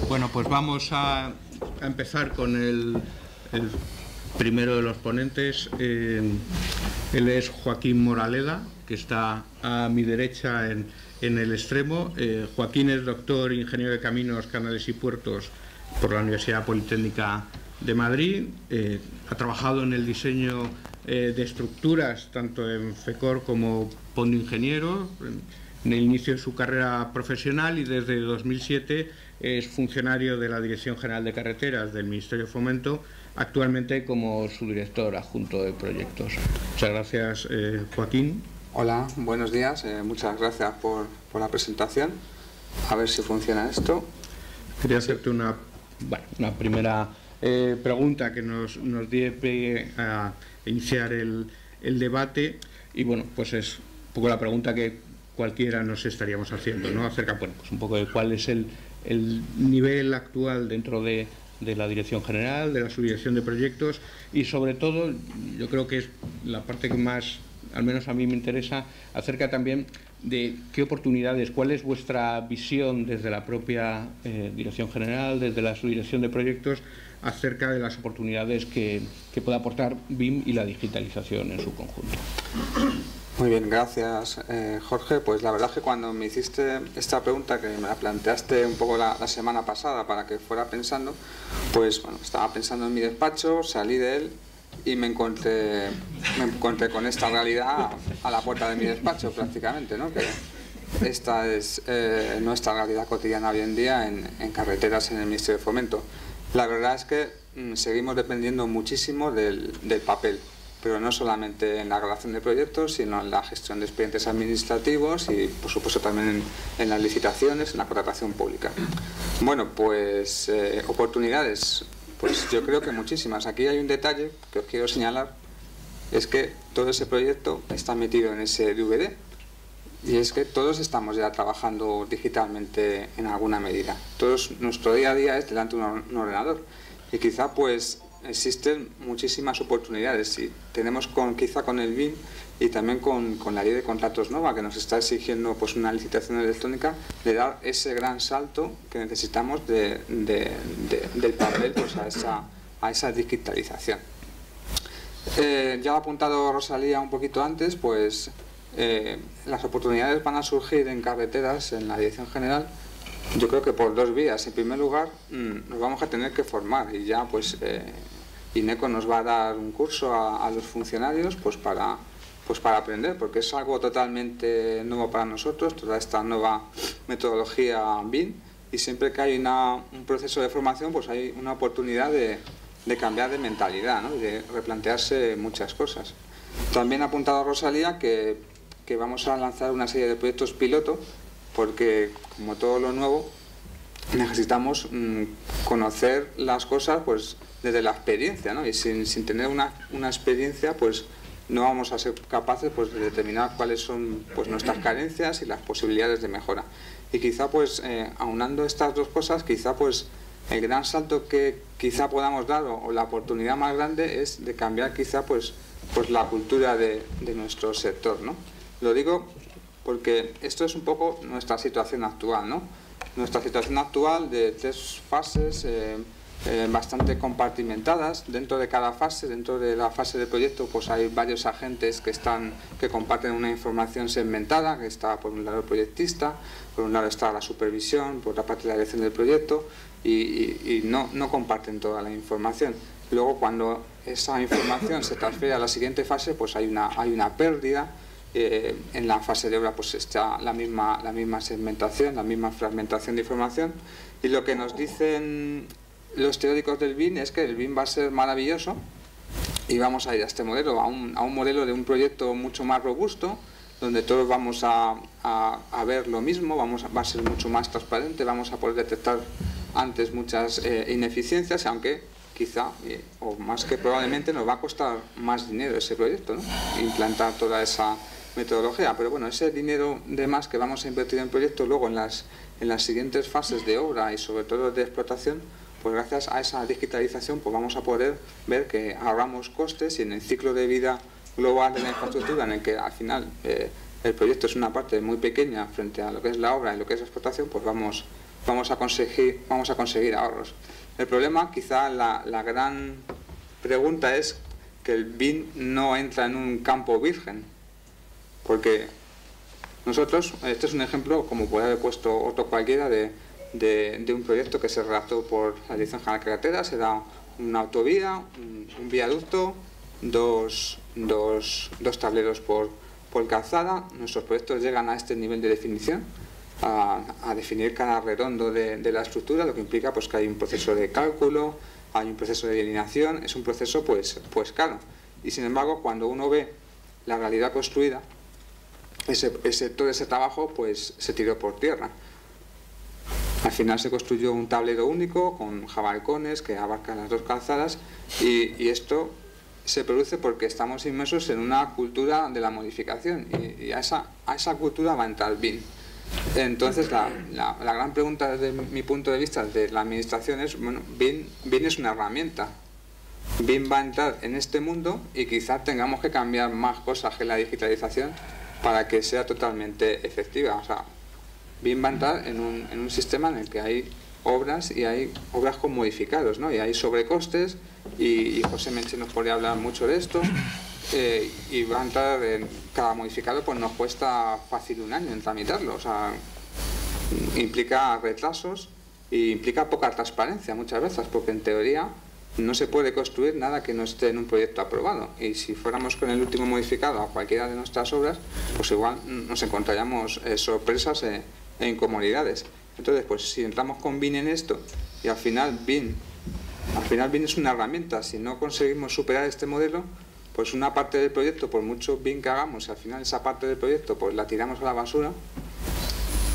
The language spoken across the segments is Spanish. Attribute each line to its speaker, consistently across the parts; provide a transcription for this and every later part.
Speaker 1: Bueno, pues vamos a empezar con el primero de los ponentes. Él es Joaquín Moraleda, que está a mi derecha en el extremo. Joaquín es doctor ingeniero de Caminos, Canales y Puertos por la Universidad Politécnica de Madrid. Ha trabajado en el diseño de estructuras, tanto en FECOR como Pondo Ingeniero, en el inicio de su carrera profesional, y desde 2007 es funcionario de la Dirección General de Carreteras del Ministerio de Fomento, actualmente como su director adjunto de proyectos. Muchas gracias, Joaquín.
Speaker 2: Hola, buenos días. Muchas gracias por la presentación. A ver si funciona esto.
Speaker 1: Quería hacerte una primera pregunta que nos dé pie a iniciar el debate, y bueno, pues es un poco la pregunta que cualquiera nos estaríamos haciendo, ¿no? Acerca, bueno, pues un poco de cuál es el nivel actual dentro de la Dirección General, de la Subdirección de Proyectos, y sobre todo, yo creo que es la parte que más, al menos a mí me interesa, acerca también de qué oportunidades, cuál es vuestra visión desde la propia Dirección General, desde la Subdirección de Proyectos, acerca de las oportunidades que puede aportar BIM y la digitalización en su conjunto.
Speaker 2: Muy bien, gracias, Jorge. Pues la verdad es que cuando me hiciste esta pregunta, que me la planteaste un poco la semana pasada para que fuera pensando, pues bueno, estaba pensando en mi despacho, salí de él y me encontré con esta realidad a la puerta de mi despacho prácticamente, ¿no? Que esta es nuestra realidad cotidiana hoy en día en carreteras en el Ministerio de Fomento. La verdad es que seguimos dependiendo muchísimo del papel, pero no solamente en la relación de proyectos, sino en la gestión de expedientes administrativos y, por supuesto, también en las licitaciones, en la contratación pública. Bueno, pues oportunidades, pues yo creo que muchísimas. Aquí hay un detalle que os quiero señalar, es que todo ese proyecto está metido en ese DVD, y es que todos estamos ya trabajando digitalmente en alguna medida. Nuestro día a día es delante de un ordenador, y quizá pues existen muchísimas oportunidades, y tenemos quizá con el BIM y también con la ley de contratos nueva, que nos está exigiendo pues una licitación electrónica, de dar ese gran salto que necesitamos del papel pues a esa digitalización. Ya ha apuntado Rosalía un poquito antes, pues las oportunidades van a surgir en carreteras, en la Dirección General, yo creo que por dos vías. En primer lugar, nos vamos a tener que formar, y ya pues INECO nos va a dar un curso a los funcionarios pues para aprender, porque es algo totalmente nuevo para nosotros, toda esta nueva metodología BIM, y siempre que hay un proceso de formación, pues hay una oportunidad de cambiar de mentalidad, ¿no? Y de replantearse muchas cosas. También ha apuntado Rosalía que vamos a lanzar una serie de proyectos piloto, porque como todo lo nuevo necesitamos conocer las cosas pues desde la experiencia, ¿no? Y sin tener una experiencia pues no vamos a ser capaces pues de determinar cuáles son pues nuestras carencias y las posibilidades de mejora. Y quizá pues aunando estas dos cosas, quizá pues el gran salto que quizá podamos dar, o la oportunidad más grande, es de cambiar quizá pues la cultura de nuestro sector, ¿no? Lo digo porque esto es un poco nuestra situación actual, ¿no? Nuestra situación actual de tres fases bastante compartimentadas. Dentro de cada fase, dentro de la fase de proyecto, pues hay varios agentes que comparten una información segmentada, que está por un lado el proyectista, por un lado está la supervisión, por otra parte la dirección del proyecto, y no comparten toda la información. Luego, cuando esa información se transfiere a la siguiente fase, pues hay una pérdida. En la fase de obra pues está la misma segmentación, la misma fragmentación de información, y lo que nos dicen los teóricos del BIM es que el BIM va a ser maravilloso y vamos a ir a este modelo, a un modelo de un proyecto mucho más robusto, donde todos vamos a ver lo mismo, va a ser mucho más transparente, vamos a poder detectar antes muchas ineficiencias, aunque quizá, o más que probablemente, nos va a costar más dinero ese proyecto, ¿no? Implantar toda esa metodología, pero bueno, ese dinero de más que vamos a invertir en proyectos luego en las siguientes fases de obra y sobre todo de explotación, pues gracias a esa digitalización pues vamos a poder ver que ahorramos costes, y en el ciclo de vida global de la infraestructura, en el que al final el proyecto es una parte muy pequeña frente a lo que es la obra y lo que es la explotación, pues vamos vamos a conseguir ahorros. El problema, quizá la gran pregunta es que el BIM no entra en un campo virgen, porque nosotros, este es un ejemplo, como puede haber puesto otro cualquiera, de un proyecto que se redactó por la Dirección General de Carreteras. Era una autovía, un viaducto, dos tableros por calzada. Nuestros proyectos llegan a este nivel de definición, a definir cada redondo de la estructura, lo que implica pues que hay un proceso de cálculo, hay un proceso de delineación, es un proceso pues caro. Y sin embargo, cuando uno ve la realidad construida, todo ese trabajo pues se tiró por tierra. Al final se construyó un tablero único con balcones que abarcan las dos calzadas, y esto se produce porque estamos inmersos en una cultura de la modificación, y a esa cultura va a entrar BIM. Entonces la gran pregunta desde mi punto de vista de la administración es, bueno, BIM es una herramienta. BIM va a entrar en este mundo y quizás tengamos que cambiar más cosas que la digitalización para que sea totalmente efectiva. O sea, BIM va a entrar en un sistema en el que hay obras, y hay obras con modificados, ¿no? Y hay sobrecostes, y José Menche nos podría hablar mucho de esto, y va a entrar en cada modificado, pues nos cuesta fácil un año en tramitarlo. O sea, implica retrasos y implica poca transparencia muchas veces, porque en teoría no se puede construir nada que no esté en un proyecto aprobado, y si fuéramos con el último modificado a cualquiera de nuestras obras, pues igual nos encontraríamos sorpresas e incomodidades. Entonces, pues si entramos con BIM en esto, y al final BIM es una herramienta, si no conseguimos superar este modelo, pues una parte del proyecto, por mucho BIM que hagamos, al final esa parte del proyecto pues la tiramos a la basura,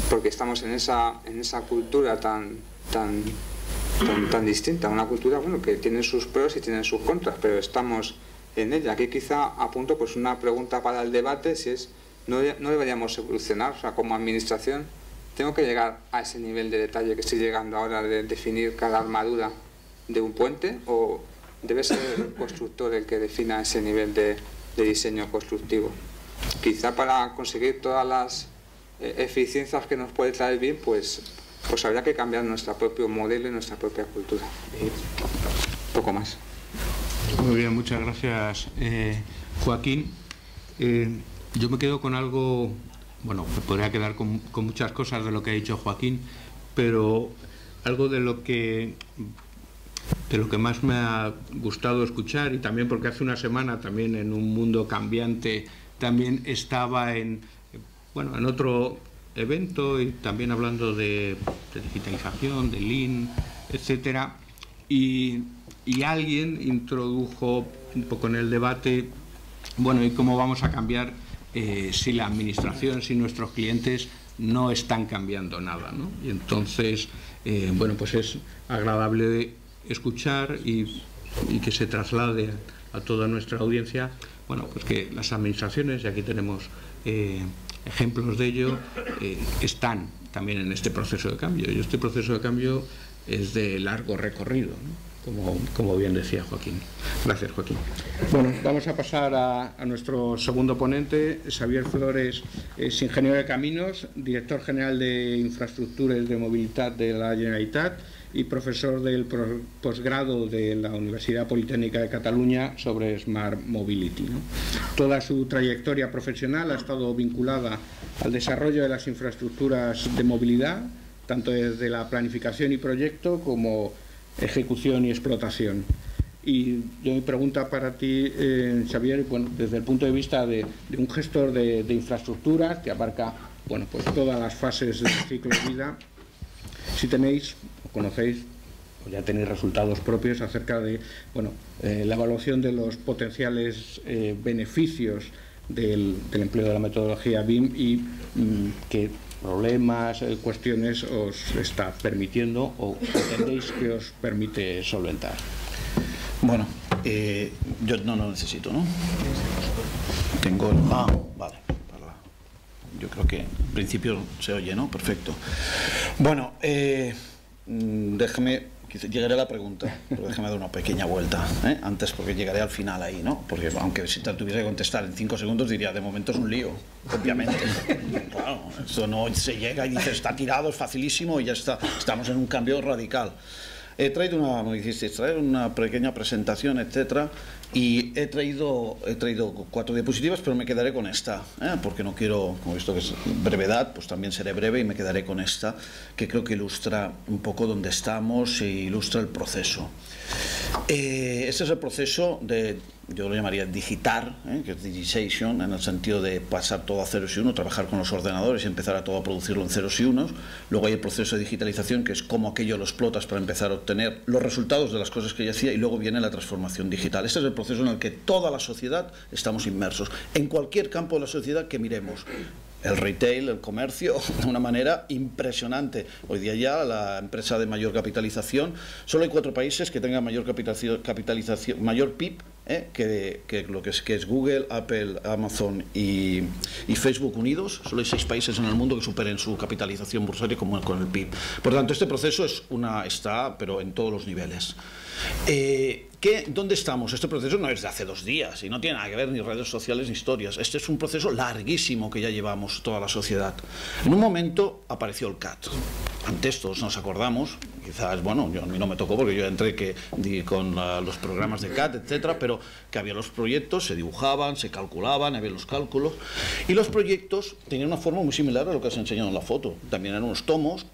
Speaker 2: porque estamos en esa cultura tan distinta, una cultura, bueno, que tiene sus pros y tiene sus contras, pero estamos en ella. Aquí quizá apunto pues una pregunta para el debate, si es, no deberíamos evolucionar, o sea, como administración, ¿tengo que llegar a ese nivel de detalle que estoy llegando ahora de definir cada armadura de un puente, o debe ser el constructor el que defina ese nivel de diseño constructivo? Quizá para conseguir todas las eficiencias que nos puede traer BIM, pues habría que cambiar nuestro propio modelo y nuestra propia cultura. Poco más.
Speaker 1: Muy bien, muchas gracias, Joaquín. Yo me quedo con algo, bueno, me podría quedar con muchas cosas de lo que ha dicho Joaquín, pero algo de lo que más me ha gustado escuchar, y también porque hace una semana también en un mundo cambiante también estaba en otro evento, y también hablando de digitalización, de Lean, etcétera, y alguien introdujo un poco en el debate, bueno, y cómo vamos a cambiar si la administración, si nuestros clientes no están cambiando nada, ¿no? Y entonces, bueno, pues es agradable escuchar y que se traslade a toda nuestra audiencia, bueno, pues que las administraciones, y aquí tenemos ejemplos de ello, están también en este proceso de cambio, y este proceso de cambio es de largo recorrido, ¿no? Como bien decía Joaquín. Gracias, Joaquín. Bueno, vamos a pasar a nuestro segundo ponente. Xavier Flores es ingeniero de caminos, director general de infraestructuras de movilidad de la Generalitat y profesor del posgrado de la Universidad Politécnica de Cataluña sobre Smart Mobility, ¿no? Toda su trayectoria profesional ha estado vinculada al desarrollo de las infraestructuras de movilidad, tanto desde la planificación y proyecto como ejecución y explotación. Y yo mi pregunta para ti, Xavier, bueno, desde el punto de vista de un gestor de infraestructuras que abarca, bueno, pues todas las fases del ciclo de vida, si tenéis, o conocéis, o ya tenéis resultados propios acerca de, bueno, la evaluación de los potenciales beneficios del empleo de la metodología BIM, y qué problemas, cuestiones os está permitiendo o entendéis que os permite solventar.
Speaker 3: Bueno, yo no lo necesito, ¿no? Tengo... vale. Yo creo que en principio se oye, ¿no? Perfecto. Bueno, déjeme Llegaré a la pregunta, pero déjame dar una pequeña vuelta, antes, porque llegaré al final ahí, ¿no? Porque aunque si te tuviese que contestar en 5 segundos, diría, de momento es un lío, obviamente. Claro, esto no se llega y dice, está tirado, es facilísimo y ya está, estamos en un cambio radical. He traído me dijisteis, traer una pequeña presentación, etcétera, y he traído 4 diapositivas, pero me quedaré con esta, porque no quiero, como he visto que es brevedad, pues también seré breve y me quedaré con esta, que creo que ilustra un poco dónde estamos e ilustra el proceso. Este es el proceso de, yo lo llamaría digitar, que es digitization, en el sentido de pasar todo a ceros y unos, trabajar con los ordenadores y empezar a todo a producirlo en ceros y unos. Luego hay el proceso de digitalización, que es cómo aquello lo explotas para empezar a obtener los resultados de las cosas que yo hacía, y luego viene la transformación digital. Este es el proceso en el que toda la sociedad estamos inmersos, en cualquier campo de la sociedad que miremos. El retail, el comercio, de una manera impresionante. Hoy día ya la empresa de mayor capitalización, solo hay 4 países que tengan mayor capitalización, mayor PIB, que lo que es Google, Apple, Amazon y Facebook unidos. Solo hay 6 países en el mundo que superen su capitalización bursátil como con el PIB. Por lo tanto, este proceso está, pero en todos los niveles. ¿Dónde estamos? Este proceso no es de hace 2 días y no tiene nada que ver ni redes sociales ni historias. Este es un proceso larguísimo que ya llevamos toda la sociedad. En un momento apareció el CAT. Antes todos nos acordamos, quizás, bueno, a mí no me tocó porque yo entré con los programas de CAT, etcétera, pero que había los proyectos, se dibujaban, se calculaban, había los cálculos, y los proyectos tenían una forma muy similar a lo que os he enseñado en la foto. También eran unos tomos,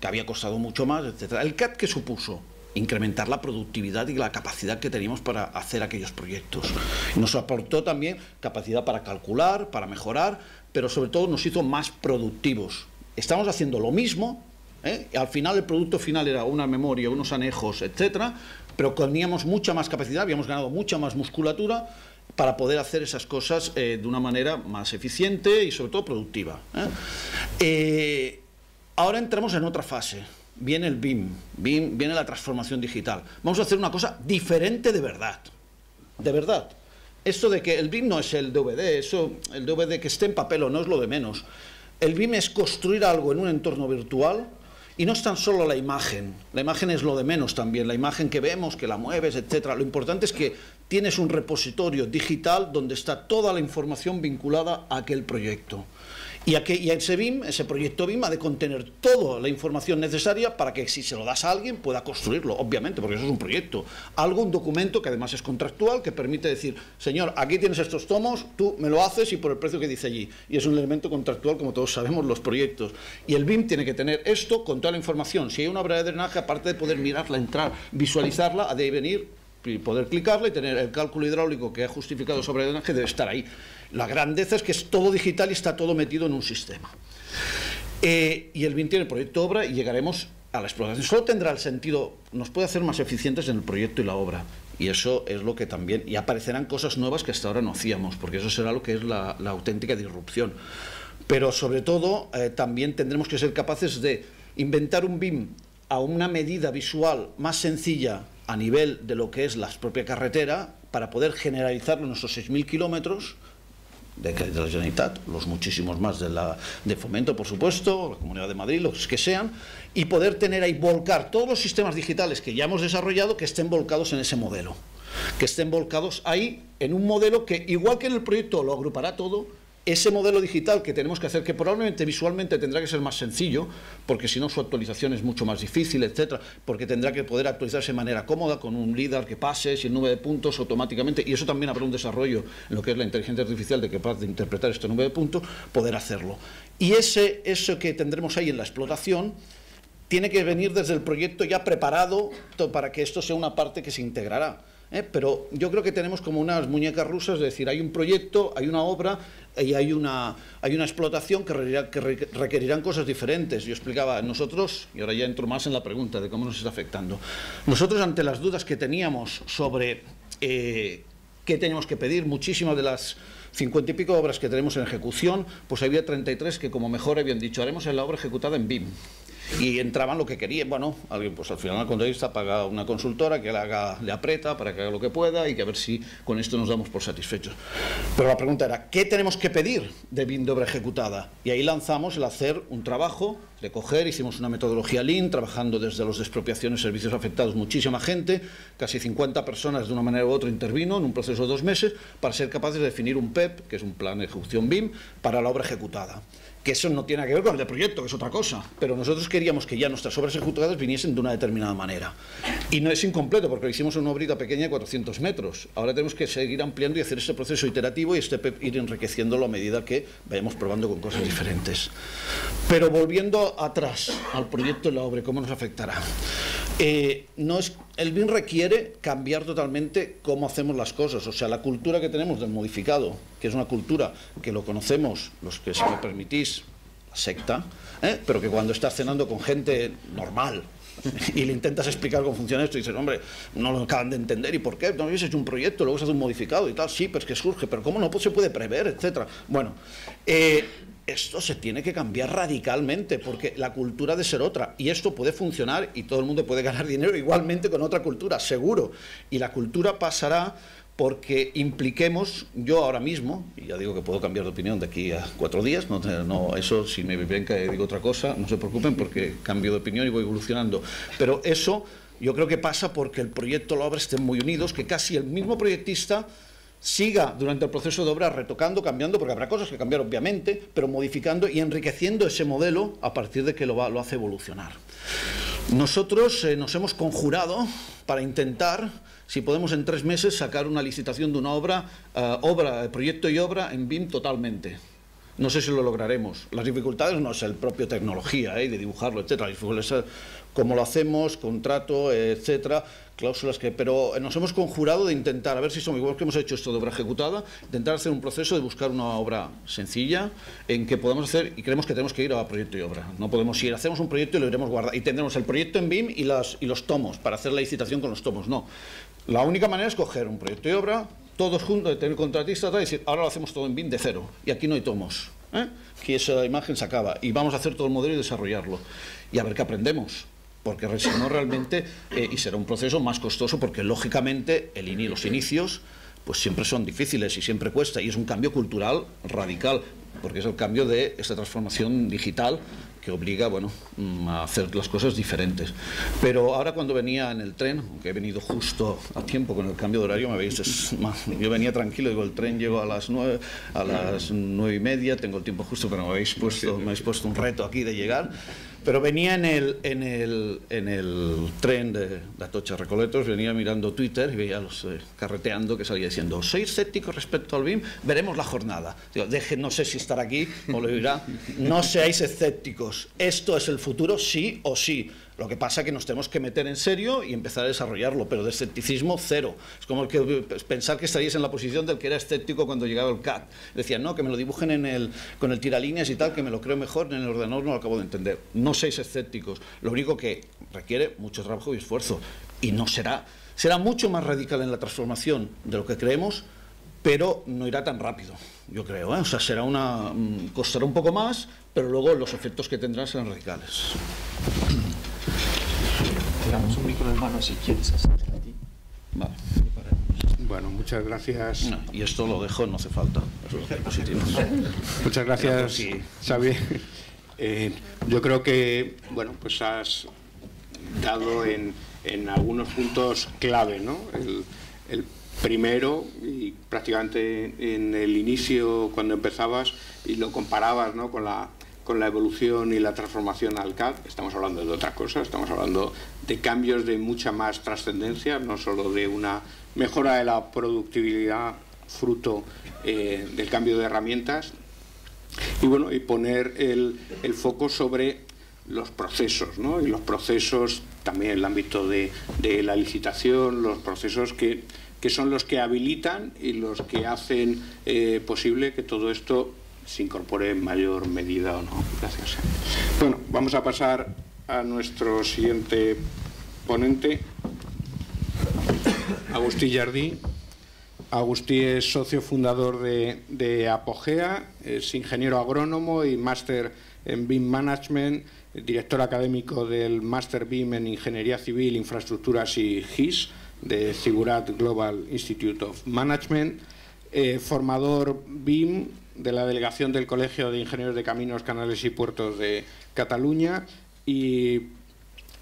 Speaker 3: que había costado mucho más, etcétera. ¿El CAT qué supuso? Incrementar la productividad y la capacidad que teníamos para hacer aquellos proyectos. Nos aportó también capacidad para calcular, para mejorar, pero sobre todo nos hizo más productivos. Estamos haciendo lo mismo, y al final el producto final era una memoria, unos anejos, etcétera, pero teníamos mucha más capacidad, habíamos ganado mucha más musculatura para poder hacer esas cosas de una manera más eficiente y sobre todo productiva. Ahora entramos en otra fase. Viene el BIM, viene la transformación digital. Vamos a hacer una cosa diferente de verdad. De verdad. Esto de que el BIM no es el DVD, el DVD que esté en papel o no es lo de menos. El BIM es construir algo en un entorno virtual, y no es tan solo la imagen es lo de menos también, la imagen que vemos, que la mueves, etcétera. Lo importante es que tienes un repositorio digital donde está toda la información vinculada a aquel proyecto. Y ese proyecto BIM ha de contener toda la información necesaria para que si se lo das a alguien pueda construirlo, obviamente, porque eso es un proyecto. Un documento que además es contractual, que permite decir, señor, aquí tienes estos tomos, tú me lo haces y por el precio que dice allí. Y es un elemento contractual, como todos sabemos, los proyectos. Y el BIM tiene que tener esto con toda la información. Si hay una obra de drenaje, aparte de poder mirarla, entrar, visualizarla, ha de venir y poder clicarla y tener el cálculo hidráulico que ha justificado sobre el drenaje, debe estar ahí. La grandeza es que es todo digital y está todo metido en un sistema. Y el BIM tiene el proyecto obra y llegaremos a la explotación. Solo tendrá el sentido, nos puede hacer más eficientes en el proyecto y la obra. Y eso es lo que también, y aparecerán cosas nuevas que hasta ahora no hacíamos, porque eso será lo que es la auténtica disrupción. Pero sobre todo también tendremos que ser capaces de inventar un BIM a una medida visual más sencilla a nivel de lo que es la propia carretera, para poder generalizarlo en nuestros 6.000 kilómetros de la Generalitat, los muchísimos más de Fomento, por supuesto, la Comunidad de Madrid, los que sean, y poder tener ahí, volcar todos los sistemas digitales que ya hemos desarrollado, que estén volcados en ese modelo, que estén volcados ahí en un modelo que, igual que en el proyecto lo agrupará todo, ese modelo digital que tenemos que hacer, que probablemente visualmente tendrá que ser más sencillo, porque si no su actualización es mucho más difícil, etcétera, porque tendrá que poder actualizarse de manera cómoda, con un LIDAR que pase, sin nube de puntos automáticamente, y eso también habrá un desarrollo en lo que es la inteligencia artificial de que capaz de interpretar esta nube de puntos, poder hacerlo. Y eso que tendremos ahí en la explotación tiene que venir desde el proyecto ya preparado para que esto sea una parte que se integrará. Pero yo creo que tenemos como unas muñecas rusas, es decir, hay un proyecto, hay una obra y hay una explotación que requerirán cosas diferentes. Yo explicaba, nosotros, y ahora ya entro más en la pregunta de cómo nos está afectando, nosotros ante las dudas que teníamos sobre qué teníamos que pedir, muchísimas de las 50 y pico obras que tenemos en ejecución, pues había 33 que como mejor habían dicho, haremos la obra ejecutada en BIM. Y entraban lo que querían. Bueno, alguien, pues al final el contratista paga una consultora que le aprieta para que haga lo que pueda y que a ver si con esto nos damos por satisfechos. Pero la pregunta era, ¿qué tenemos que pedir de BIM de obra ejecutada? Y ahí lanzamos el hacer un trabajo de coger, hicimos una metodología Lean, trabajando desde los de expropiaciones, servicios afectados, muchísima gente, casi 50 personas de una manera u otra intervino en un proceso de 2 meses para ser capaces de definir un PEP, que es un plan de ejecución BIM, para la obra ejecutada. Que eso no tiene nada que ver con el de proyecto, que es otra cosa, pero nosotros queríamos que ya nuestras obras ejecutadas viniesen de una determinada manera. Y no es incompleto, porque lo hicimos en una obrita pequeña de 400 metros. Ahora tenemos que seguir ampliando y hacer ese proceso iterativo y este PEP ir enriqueciéndolo a medida que vayamos probando con cosas diferentes. Pero volviendo atrás al proyecto y la obra, ¿cómo nos afectará? El BIM requiere cambiar totalmente cómo hacemos las cosas, o sea, la cultura que tenemos del modificado, que es una cultura que lo conocemos, los que, si me permitís, la secta, pero que cuando estás cenando con gente normal y le intentas explicar cómo funciona esto y dices, hombre, no lo acaban de entender, ¿y por qué? No habéis hecho un proyecto, luego se hace un modificado y tal, sí, pero es que surge, pero ¿cómo no se puede prever, etcétera? Bueno, esto se tiene que cambiar radicalmente porque la cultura ha de ser otra y esto puede funcionar y todo el mundo puede ganar dinero igualmente con otra cultura, seguro. Y la cultura pasará porque impliquemos, yo ahora mismo, y ya digo que puedo cambiar de opinión de aquí a 4 días, no, eso si me ven que digo otra cosa, no se preocupen porque cambio de opinión y voy evolucionando, pero eso yo creo que pasa porque el proyecto y la obra estén muy unidos, que casi el mismo proyectista siga durante el proceso de obra retocando, cambiando, porque habrá cosas que cambiar obviamente, pero modificando y enriqueciendo ese modelo a partir de que lo hace evolucionar. Nosotros nos hemos conjurado para intentar, si podemos en 3 meses, sacar una licitación de una obra, proyecto y obra en BIM totalmente. No sé si lo lograremos. Las dificultades no es el propio tecnología, de dibujarlo, etcétera. Las dificultades cómo lo hacemos, contrato, etcétera, cláusulas que... Pero nos hemos conjurado de intentar, a ver si somos igual que hemos hecho esto de obra ejecutada, intentar hacer un proceso de buscar una obra sencilla en que podamos hacer, y creemos que tenemos que ir a proyecto y obra. No podemos ir, hacemos un proyecto y lo iremos guardando, y tendremos el proyecto en BIM y los tomos, para hacer la licitación con los tomos. No. La única manera es coger un proyecto y obra, todos juntos, de tener contratistas, y decir, ahora lo hacemos todo en BIM de cero, y aquí no hay tomos. Que esa imagen se acaba, y vamos a hacer todo el modelo y desarrollarlo, y a ver qué aprendemos. Porque si no realmente, y será un proceso más costoso, porque lógicamente los inicios pues siempre son difíciles y siempre cuesta, y es un cambio cultural radical, porque es el cambio de esta transformación digital que obliga, bueno, a hacer las cosas diferentes. Pero ahora cuando venía en el tren, aunque he venido justo a tiempo con el cambio de horario, me veis, yo venía tranquilo, digo, el tren llego a las 9, a las 9:30, tengo el tiempo justo, pero me habéis puesto un reto aquí de llegar. Pero venía en el tren de Atocha a Recoletos, venía mirando Twitter y veía a los carreteando que salía diciendo, ¿sois escépticos respecto al BIM? Veremos la jornada. Digo, no sé si estar aquí o lo dirá, no seáis escépticos, esto es el futuro sí o sí. Lo que pasa es que nos tenemos que meter en serio y empezar a desarrollarlo, pero de escepticismo cero. Es como pensar que estaríais en la posición del que era escéptico cuando llegaba el CAD. Decían, no, que me lo dibujen con el tiralíneas y tal, que me lo creo mejor, en el ordenador no lo acabo de entender. No seáis escépticos. Lo único que requiere mucho trabajo y esfuerzo. Y no será mucho más radical en la transformación de lo que creemos, pero no irá tan rápido, yo creo. O sea, costará un poco más, pero luego los efectos que tendrán serán radicales.
Speaker 4: Damos un micro en mano si quieres hacerte a ti.
Speaker 3: Vale.
Speaker 1: Bueno, muchas gracias.
Speaker 3: No, y esto lo dejo, no hace falta.
Speaker 1: Muchas gracias, Xavi. Yo creo que, bueno, pues has dado en algunos puntos clave, ¿no? El primero, y prácticamente en el inicio, cuando empezabas y lo comparabas, ¿no?, con la evolución y la transformación al CAD, estamos hablando de otra cosa, estamos hablando de cambios de mucha más trascendencia, no solo de una mejora de la productividad fruto del cambio de herramientas, y bueno, y poner el foco sobre los procesos, ¿no? Y los procesos también en el ámbito de la licitación, los procesos que son los que habilitan y los que hacen posible que todo esto se incorpore en mayor medida o no. Gracias. Bueno, vamos a pasar a nuestro siguiente ponente, Agustí Jardí, Agustí es socio fundador de Apogea, es ingeniero agrónomo y máster en BIM Management, director académico del Máster BIM en Ingeniería Civil, Infraestructuras y GIS de Zigurat Global Institute of Management, formador BIM de la delegación del Colegio de Ingenieros de Caminos, Canales y Puertos de Cataluña y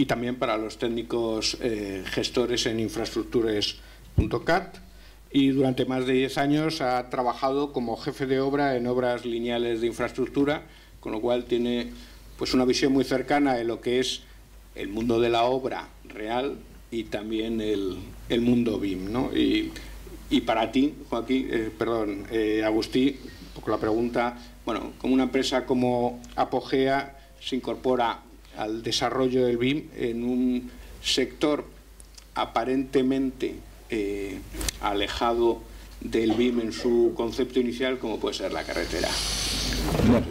Speaker 1: también para los técnicos gestores en infraestructures.cat, y durante más de 10 años ha trabajado como jefe de obra en obras lineales de infraestructura, con lo cual tiene pues una visión muy cercana de lo que es el mundo de la obra real y también el mundo BIM, ¿no? Y para ti, Agustí, un poco la pregunta, bueno, como una empresa como Apogea se incorpora al desarrollo del BIM en un sector aparentemente alejado del BIM en su concepto inicial, como puede ser la carretera.
Speaker 5: Bueno,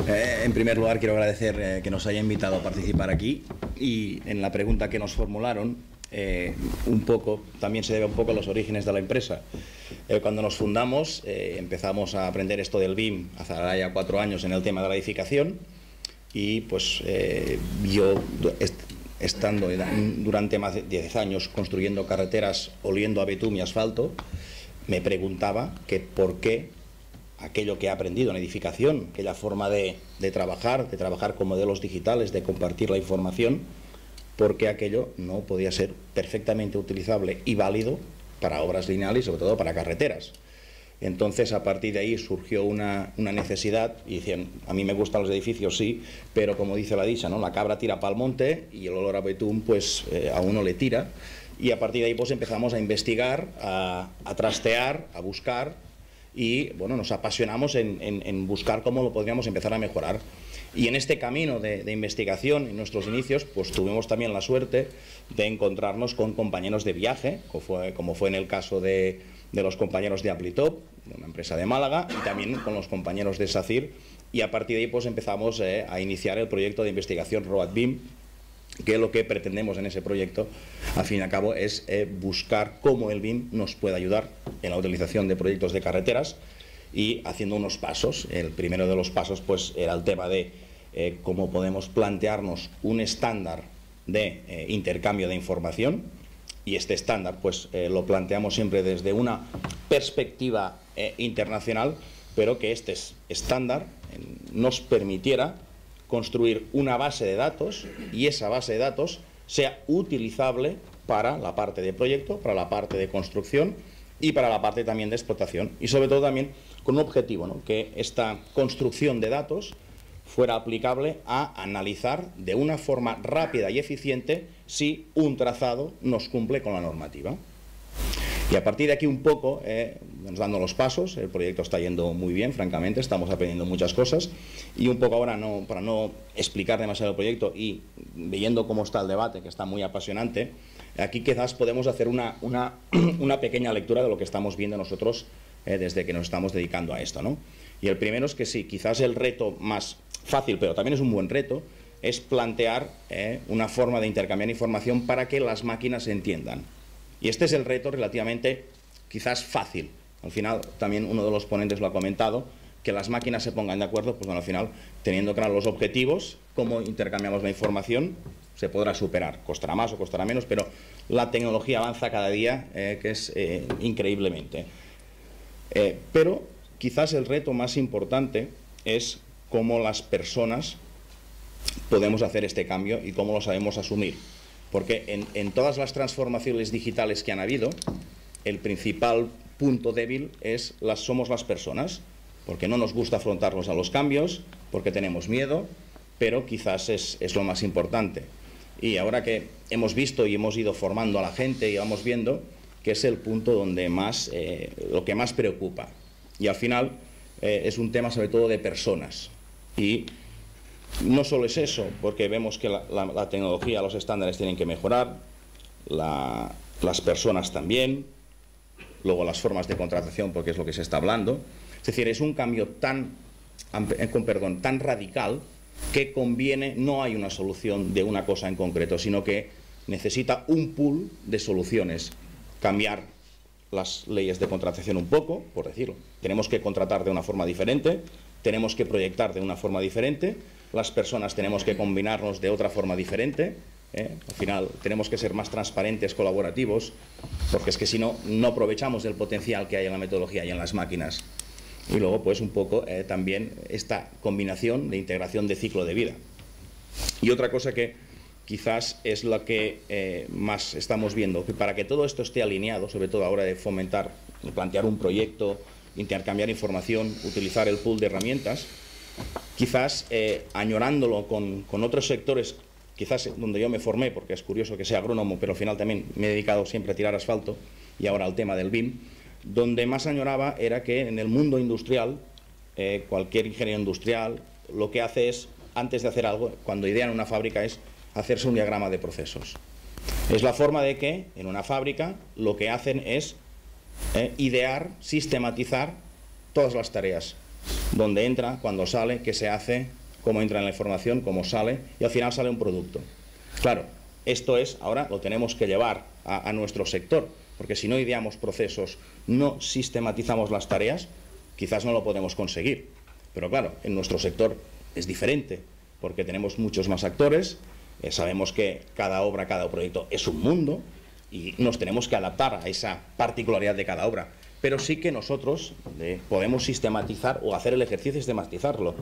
Speaker 5: en primer lugar quiero agradecer que nos haya invitado a participar aquí, y en la pregunta que nos formularon un poco también se debe un poco a los orígenes de la empresa. Cuando nos fundamos empezamos a aprender esto del BIM hace ya 4 años en el tema de la edificación, y pues yo estando durante más de 10 años construyendo carreteras oliendo a betún y asfalto, me preguntaba que por qué aquello que he aprendido en edificación, aquella forma de trabajar con modelos digitales, de compartir la información, por qué aquello no podía ser perfectamente utilizable y válido para obras lineales y sobre todo para carreteras. Entonces, a partir de ahí surgió una necesidad, y decían, a mí me gustan los edificios, sí, pero como dice la dicha, ¿no? La cabra tira pa'l monte y el olor a betún pues a uno le tira, y a partir de ahí pues empezamos a investigar, a trastear, a buscar, y bueno, nos apasionamos en buscar cómo lo podríamos empezar a mejorar. Y en este camino de investigación, en nuestros inicios, pues tuvimos también la suerte de encontrarnos con compañeros de viaje, como fue en el caso de los compañeros de Amplitop, de una empresa de Málaga, y también con los compañeros de SACIR, y a partir de ahí pues empezamos a iniciar el proyecto de investigación ROAD BIM, que lo que pretendemos en ese proyecto, al fin y al cabo, es buscar cómo el BIM nos puede ayudar en la utilización de proyectos de carreteras, y haciendo unos pasos. El primero de los pasos pues era el tema de cómo podemos plantearnos un estándar de intercambio de información, y este estándar pues lo planteamos siempre desde una perspectiva internacional, pero que este estándar nos permitiera construir una base de datos, y esa base de datos sea utilizable para la parte de proyecto, para la parte de construcción y para la parte también de explotación, y sobre todo también con un objetivo, ¿no? Que esta construcción de datos fuera aplicable a analizar de una forma rápida y eficiente si un trazado nos cumple con la normativa. Y a partir de aquí un poco, nos dando los pasos, el proyecto está yendo muy bien, francamente, estamos aprendiendo muchas cosas, y un poco ahora, para no explicar demasiado el proyecto y viendo cómo está el debate, que está muy apasionante, aquí quizás podemos hacer una pequeña lectura de lo que estamos viendo nosotros desde que nos estamos dedicando a esto, ¿no? Y el primero es que sí, quizás el reto más fácil, pero también es un buen reto, es plantear una forma de intercambiar información para que las máquinas se entiendan. Y este es el reto relativamente quizás fácil. Al final, también uno de los ponentes lo ha comentado, que las máquinas se pongan de acuerdo, pues bueno, al final, teniendo claro los objetivos, cómo intercambiamos la información, se podrá superar. Costará más o costará menos, pero la tecnología avanza cada día, que es increíblemente. Pero quizás el reto más importante es cómo las personas podemos hacer este cambio y cómo lo sabemos asumir. Porque en todas las transformaciones digitales que han habido, el principal punto débil somos las personas, porque no nos gusta afrontarnos a los cambios, porque tenemos miedo, pero quizás es lo más importante. Y ahora que hemos visto y hemos ido formando a la gente y vamos viendo que es el punto donde lo que más preocupa. Y al final es un tema sobre todo de personas. Y no solo es eso, porque vemos que la tecnología, los estándares tienen que mejorar, las personas también, luego las formas de contratación, porque es lo que se está hablando. Es decir, es un cambio tan radical que conviene, no hay una solución de una cosa en concreto, sino que necesita un pool de soluciones. Cambiar las leyes de contratación un poco, por decirlo. Tenemos que contratar de una forma diferente, tenemos que proyectar de una forma diferente, las personas tenemos que combinarnos de otra forma diferente. Al final tenemos que ser más transparentes, colaborativos, porque es que si no, no aprovechamos el potencial que hay en la metodología y en las máquinas. Y luego, pues un poco también esta combinación de integración de ciclo de vida. Y otra cosa que quizás es la que más estamos viendo, que para que todo esto esté alineado, sobre todo a la hora de fomentar, plantear un proyecto, intercambiar información, utilizar el pool de herramientas, quizás añorándolo con otros sectores, quizás donde yo me formé, porque es curioso que sea agrónomo, pero al final también me he dedicado siempre a tirar asfalto y ahora al tema del BIM, donde más añoraba era que en el mundo industrial, cualquier ingeniero industrial lo que hace es, antes de hacer algo, cuando idean una fábrica, es hacerse un diagrama de procesos. Es la forma de que en una fábrica lo que hacen es idear, sistematizar todas las tareas, dónde entra, cuándo sale, qué se hace, cómo entra en la información, cómo sale, y al final sale un producto. Claro, esto es, ahora lo tenemos que llevar a nuestro sector, porque si no ideamos procesos, no sistematizamos las tareas, quizás no lo podemos conseguir. Pero claro, en nuestro sector es diferente, porque tenemos muchos más actores, sabemos que cada obra, cada proyecto es un mundo, y nos tenemos que adaptar a esa particularidad de cada obra. Pero sí que nosotros podemos sistematizar o hacer el ejercicio de sistematizarlo.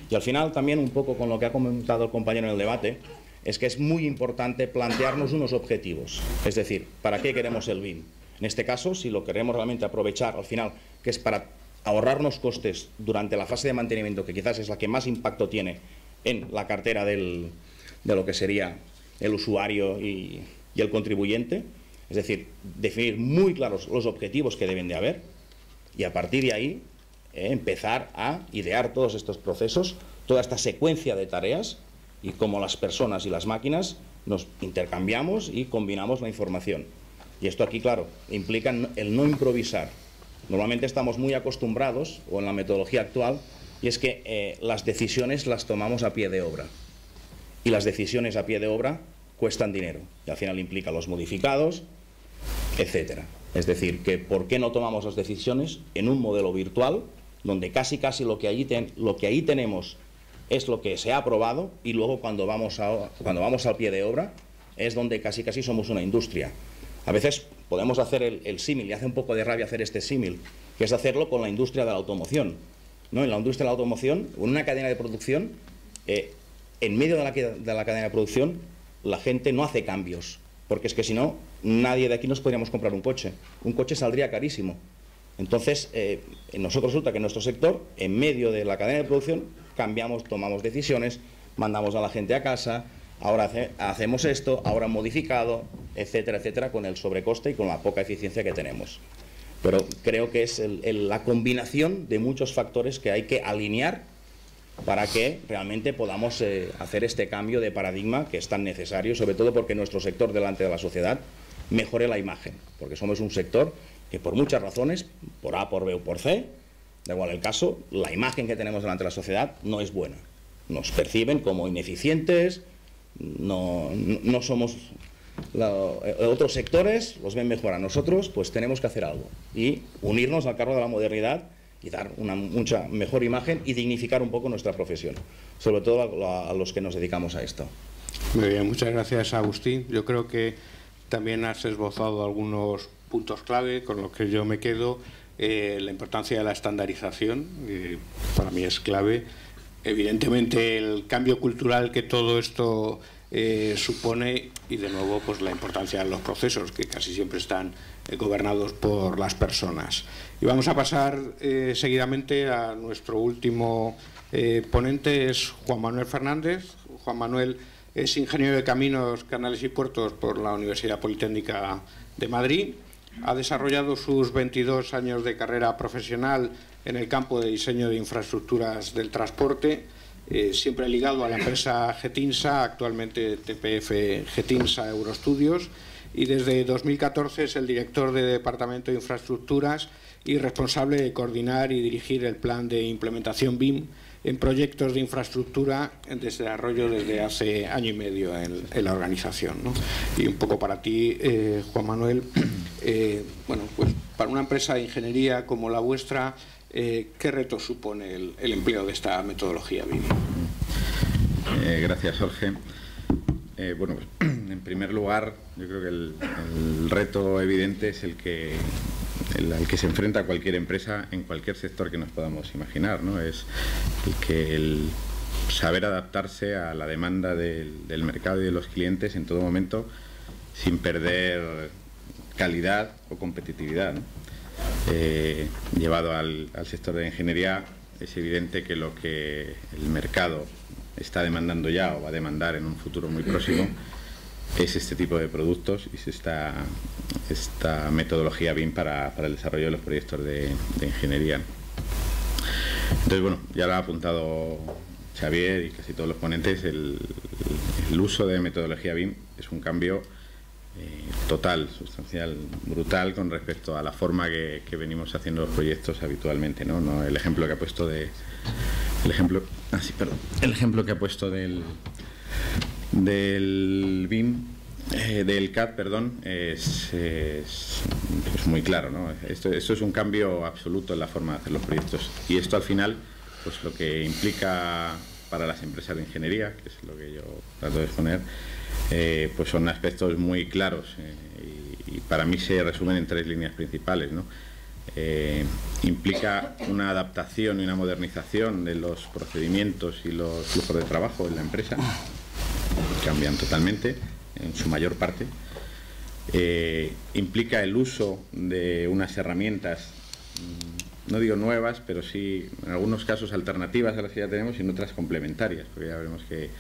Speaker 5: Y al final también un poco con lo que ha comentado el compañero en el debate, es que es muy importante plantearnos unos objetivos. Es decir, ¿para qué queremos el BIM? En este caso, si lo queremos realmente aprovechar al final, que es para ahorrarnos costes durante la fase de mantenimiento, que quizás es la que más impacto tiene en la cartera de lo que sería el usuario y el contribuyente. Es decir, definir muy claros los objetivos que deben de haber y a partir de ahí empezar a idear todos estos procesos, toda esta secuencia de tareas y cómo las personas y las máquinas nos intercambiamos y combinamos la información. Y esto aquí, claro, implica el no improvisar. Normalmente estamos muy acostumbrados, o en la metodología actual, y es que las decisiones las tomamos a pie de obra. Y las decisiones a pie de obra cuestan dinero. Y al final implica los modificados, etcétera. Es decir, que ¿por qué no tomamos las decisiones en un modelo virtual donde casi lo que ahí tenemos es lo que se ha aprobado y luego cuando vamos al pie de obra es donde casi somos una industria? A veces podemos hacer el símil, y hace un poco de rabia hacer este símil, que es hacerlo con la industria de la automoción, ¿no? En la industria de la automoción, en una cadena de producción, en medio de la cadena de producción, la gente no hace cambios, porque es que si no, nadie de aquí nos podríamos comprar un coche. Un coche saldría carísimo. Entonces, nosotros resulta que en nuestro sector, en medio de la cadena de producción, cambiamos, tomamos decisiones, mandamos a la gente a casa, ahora hacemos esto, ahora modificado, etcétera, etcétera, con el sobrecoste y con la poca eficiencia que tenemos. Pero creo que es la combinación de muchos factores que hay que alinear para que realmente podamos hacer este cambio de paradigma que es tan necesario, sobre todo porque nuestro sector delante de la sociedad mejore la imagen, porque somos un sector que por muchas razones, por A, por B o por C, da igual el caso, la imagen que tenemos delante de la sociedad no es buena. Nos perciben como ineficientes, no somos... otros sectores los ven mejor, a nosotros pues tenemos que hacer algo y unirnos al carro de la modernidad y dar una mucha mejor imagen y dignificar un poco nuestra profesión, sobre todo a los que nos dedicamos a esto.
Speaker 1: Muy bien, muchas gracias, Agustín. Yo creo que también has esbozado algunos puntos clave con los que yo me quedo. La importancia de la estandarización, para mí es clave. Evidentemente el cambio cultural que todo esto supone, y de nuevo pues la importancia de los procesos que casi siempre están gobernados por las personas. Y vamos a pasar seguidamente a nuestro último ponente, es Juan Manuel Fernández. Juan Manuel es ingeniero de caminos, canales y puertos por la Universidad Politécnica de Madrid. Ha desarrollado sus 22 años de carrera profesional en el campo de diseño de infraestructuras del transporte, siempre ligado a la empresa Getinsa, actualmente TPF Getinsa Eurostudios, y desde 2014 es el director de Departamento de Infraestructuras y responsable de coordinar y dirigir el plan de implementación BIM en proyectos de infraestructura en desarrollo desde hace año y medio en la organización, ¿no? Y un poco para ti, Juan Manuel, bueno, pues para una empresa de ingeniería como la vuestra, ¿qué reto supone el empleo de esta metodología BIM?
Speaker 6: Gracias, Jorge. Bueno, pues, en primer lugar, yo creo que el reto evidente es al que se enfrenta cualquier empresa en cualquier sector que nos podamos imaginar, ¿no? Es el saber adaptarse a la demanda del mercado y de los clientes en todo momento sin perder calidad o competitividad, ¿no? Llevado al sector de ingeniería, es evidente que lo que el mercado está demandando ya o va a demandar en un futuro muy próximo es este tipo de productos y es esta metodología BIM para el desarrollo de los proyectos de ingeniería. Entonces, bueno, ya lo ha apuntado Xavier y casi todos los ponentes, el uso de metodología BIM es un cambio total, sustancial, brutal con respecto a la forma que venimos haciendo los proyectos habitualmente, ¿no? El ejemplo que ha puesto del BIM, del CAD, perdón, es muy claro, ¿no? Esto es un cambio absoluto en la forma de hacer los proyectos y esto al final, pues lo que implica para las empresas de ingeniería, que es lo que yo trato de exponer, pues son aspectos muy claros y para mí se resumen en 3 líneas principales, ¿no? Implica una adaptación y una modernización de los procedimientos y los flujos de trabajo en la empresa, cambian totalmente en su mayor parte. Implica el uso de unas herramientas, no digo nuevas, pero sí en algunos casos alternativas a las que ya tenemos y en otras complementarias, porque ya veremos que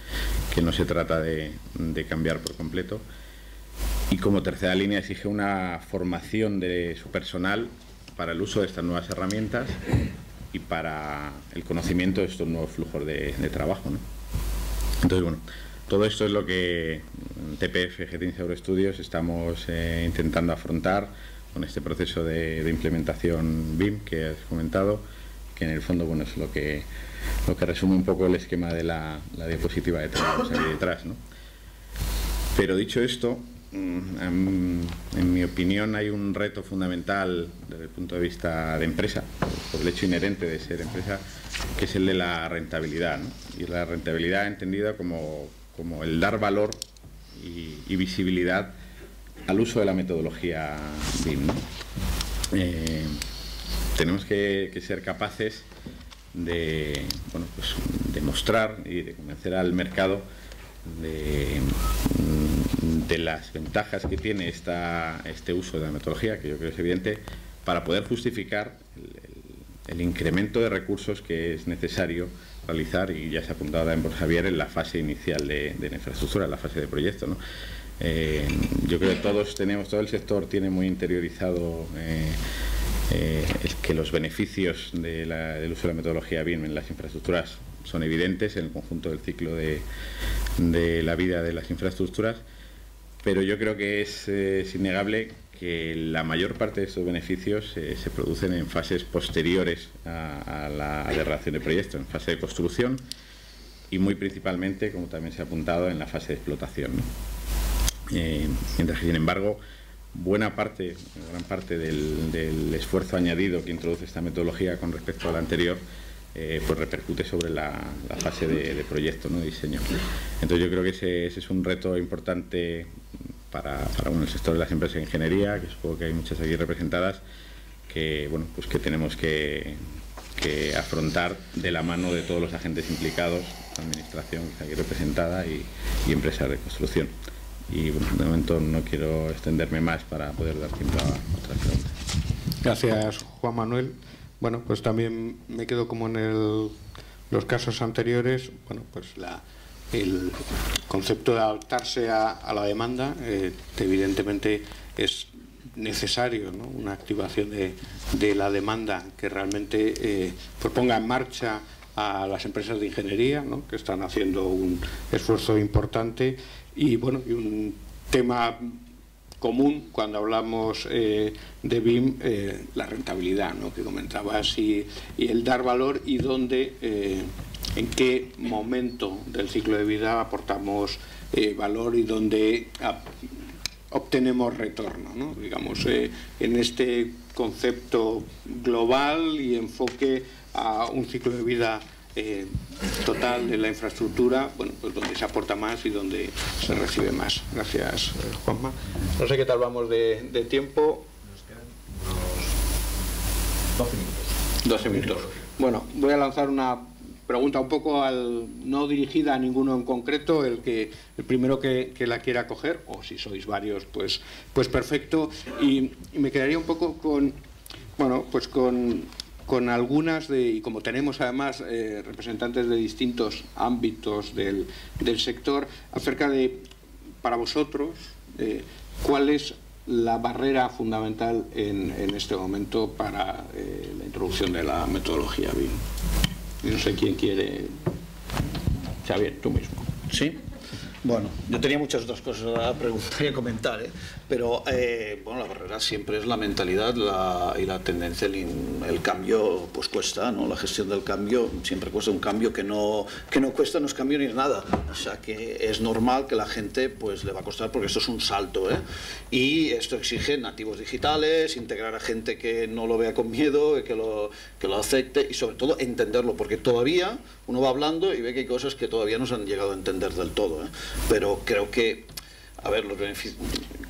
Speaker 6: no se trata de cambiar por completo. Y como tercera línea exige una formación de su personal para el uso de estas nuevas herramientas y para el conocimiento de estos nuevos flujos de trabajo, ¿no? Entonces, bueno, todo esto es lo que en TPF GTINS Euroestudios estamos intentando afrontar con este proceso de implementación BIM que has comentado, que en el fondo, bueno, es lo que resume un poco el esquema de la diapositiva de aquí detrás, ¿no? Pero dicho esto, en mi opinión hay un reto fundamental desde el punto de vista de empresa, por el hecho inherente de ser empresa, que es el de la rentabilidad, ¿no? Y la rentabilidad entendida como el dar valor y visibilidad al uso de la metodología BIM, ¿no? Tenemos que ser capaces de, bueno, pues, de mostrar y de convencer al mercado de las ventajas que tiene este uso de la metodología, que yo creo que es evidente, para poder justificar el incremento de recursos que es necesario realizar, y ya se ha apuntado también por Javier, en la fase inicial de la infraestructura, en la fase de proyecto, ¿no? Yo creo que todo el sector tiene muy interiorizado que los beneficios del uso de la metodología BIM en las infraestructuras son evidentes en el conjunto del ciclo de la vida de las infraestructuras, pero yo creo que es innegable que la mayor parte de estos beneficios se producen en fases posteriores a la redacción de proyecto, en fase de construcción y muy principalmente, como también se ha apuntado, en la fase de explotación, ¿no? Mientras que, sin embargo, gran parte del esfuerzo añadido que introduce esta metodología con respecto a la anterior pues repercute sobre la fase de proyecto, ¿no? De diseño. Entonces yo creo que ese es un reto importante para el sector de las empresas de ingeniería, que supongo que hay muchas aquí representadas, que bueno, pues que tenemos que afrontar de la mano de todos los agentes implicados, administración que está aquí representada y empresas de construcción. Y bueno, de momento no quiero extenderme más para poder dar tiempo a otras preguntas.
Speaker 1: Gracias, Juan Manuel. Bueno, pues también me quedo como en los casos anteriores. Bueno, pues el concepto de adaptarse a la demanda, evidentemente es necesario, ¿no? Una activación de la demanda que realmente pues ponga en marcha a las empresas de ingeniería, ¿no? Que están haciendo un esfuerzo importante y bueno, y un tema común cuando hablamos de BIM, la rentabilidad, ¿no? Que comentabas, y el dar valor y dónde, en qué momento del ciclo de vida aportamos valor y dónde
Speaker 7: obtenemos retorno, ¿no? Digamos, en este concepto global y enfoque a un ciclo de vida total de la infraestructura, bueno, pues donde se aporta más y donde se recibe más. Gracias, Juanma. No sé qué tal vamos de tiempo.
Speaker 4: Nos quedan unos 12 minutos.
Speaker 7: 12 minutos. Bueno, voy a lanzar una pregunta un poco no dirigida a ninguno en concreto, el primero que la quiera coger, o si sois varios, pues perfecto. Y me quedaría un poco con, bueno, pues con algunas y como tenemos además representantes de distintos ámbitos del sector, acerca de, para vosotros, cuál es la barrera fundamental en este momento para la introducción de la metodología BIM. No sé quién quiere. Xavier, tú mismo.
Speaker 3: Sí. Bueno, yo tenía muchas otras cosas a preguntar y a comentar, pero bueno, la barrera siempre es la mentalidad y la tendencia, el cambio pues cuesta, ¿no? La gestión del cambio siempre cuesta, un cambio que no cuesta no es cambio ni es nada, o sea que es normal que la gente pues le va a costar porque esto es un salto, y esto exige nativos digitales, integrar a gente que no lo vea con miedo, que lo acepte y sobre todo entenderlo, porque todavía uno va hablando y ve que hay cosas que todavía no se han llegado a entender del todo, pero creo que, a ver, los beneficios.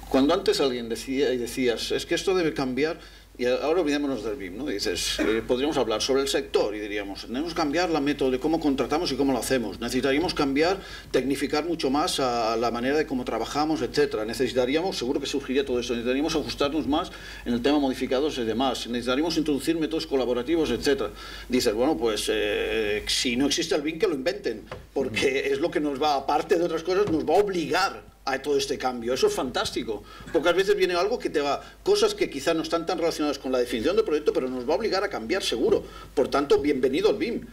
Speaker 3: Cuando antes alguien decías, es que esto debe cambiar, y ahora olvidémonos del BIM, ¿no? Y dices, podríamos hablar sobre el sector y diríamos, tenemos que cambiar la método de cómo contratamos y cómo lo hacemos, necesitaríamos cambiar, tecnificar mucho más a la manera de cómo trabajamos, etcétera. Necesitaríamos, seguro que surgiría todo eso, necesitaríamos ajustarnos más en el tema modificados y demás, necesitaríamos introducir métodos colaborativos, etcétera. Dices, bueno, pues si no existe el BIM, que lo inventen, porque es lo que nos va, aparte de otras cosas, nos va a obligar a todo este cambio. Eso es fantástico. Pocas veces viene algo que te va, cosas que quizá no están tan relacionadas con la definición del proyecto, pero nos va a obligar a cambiar seguro. Por tanto, bienvenido al BIM,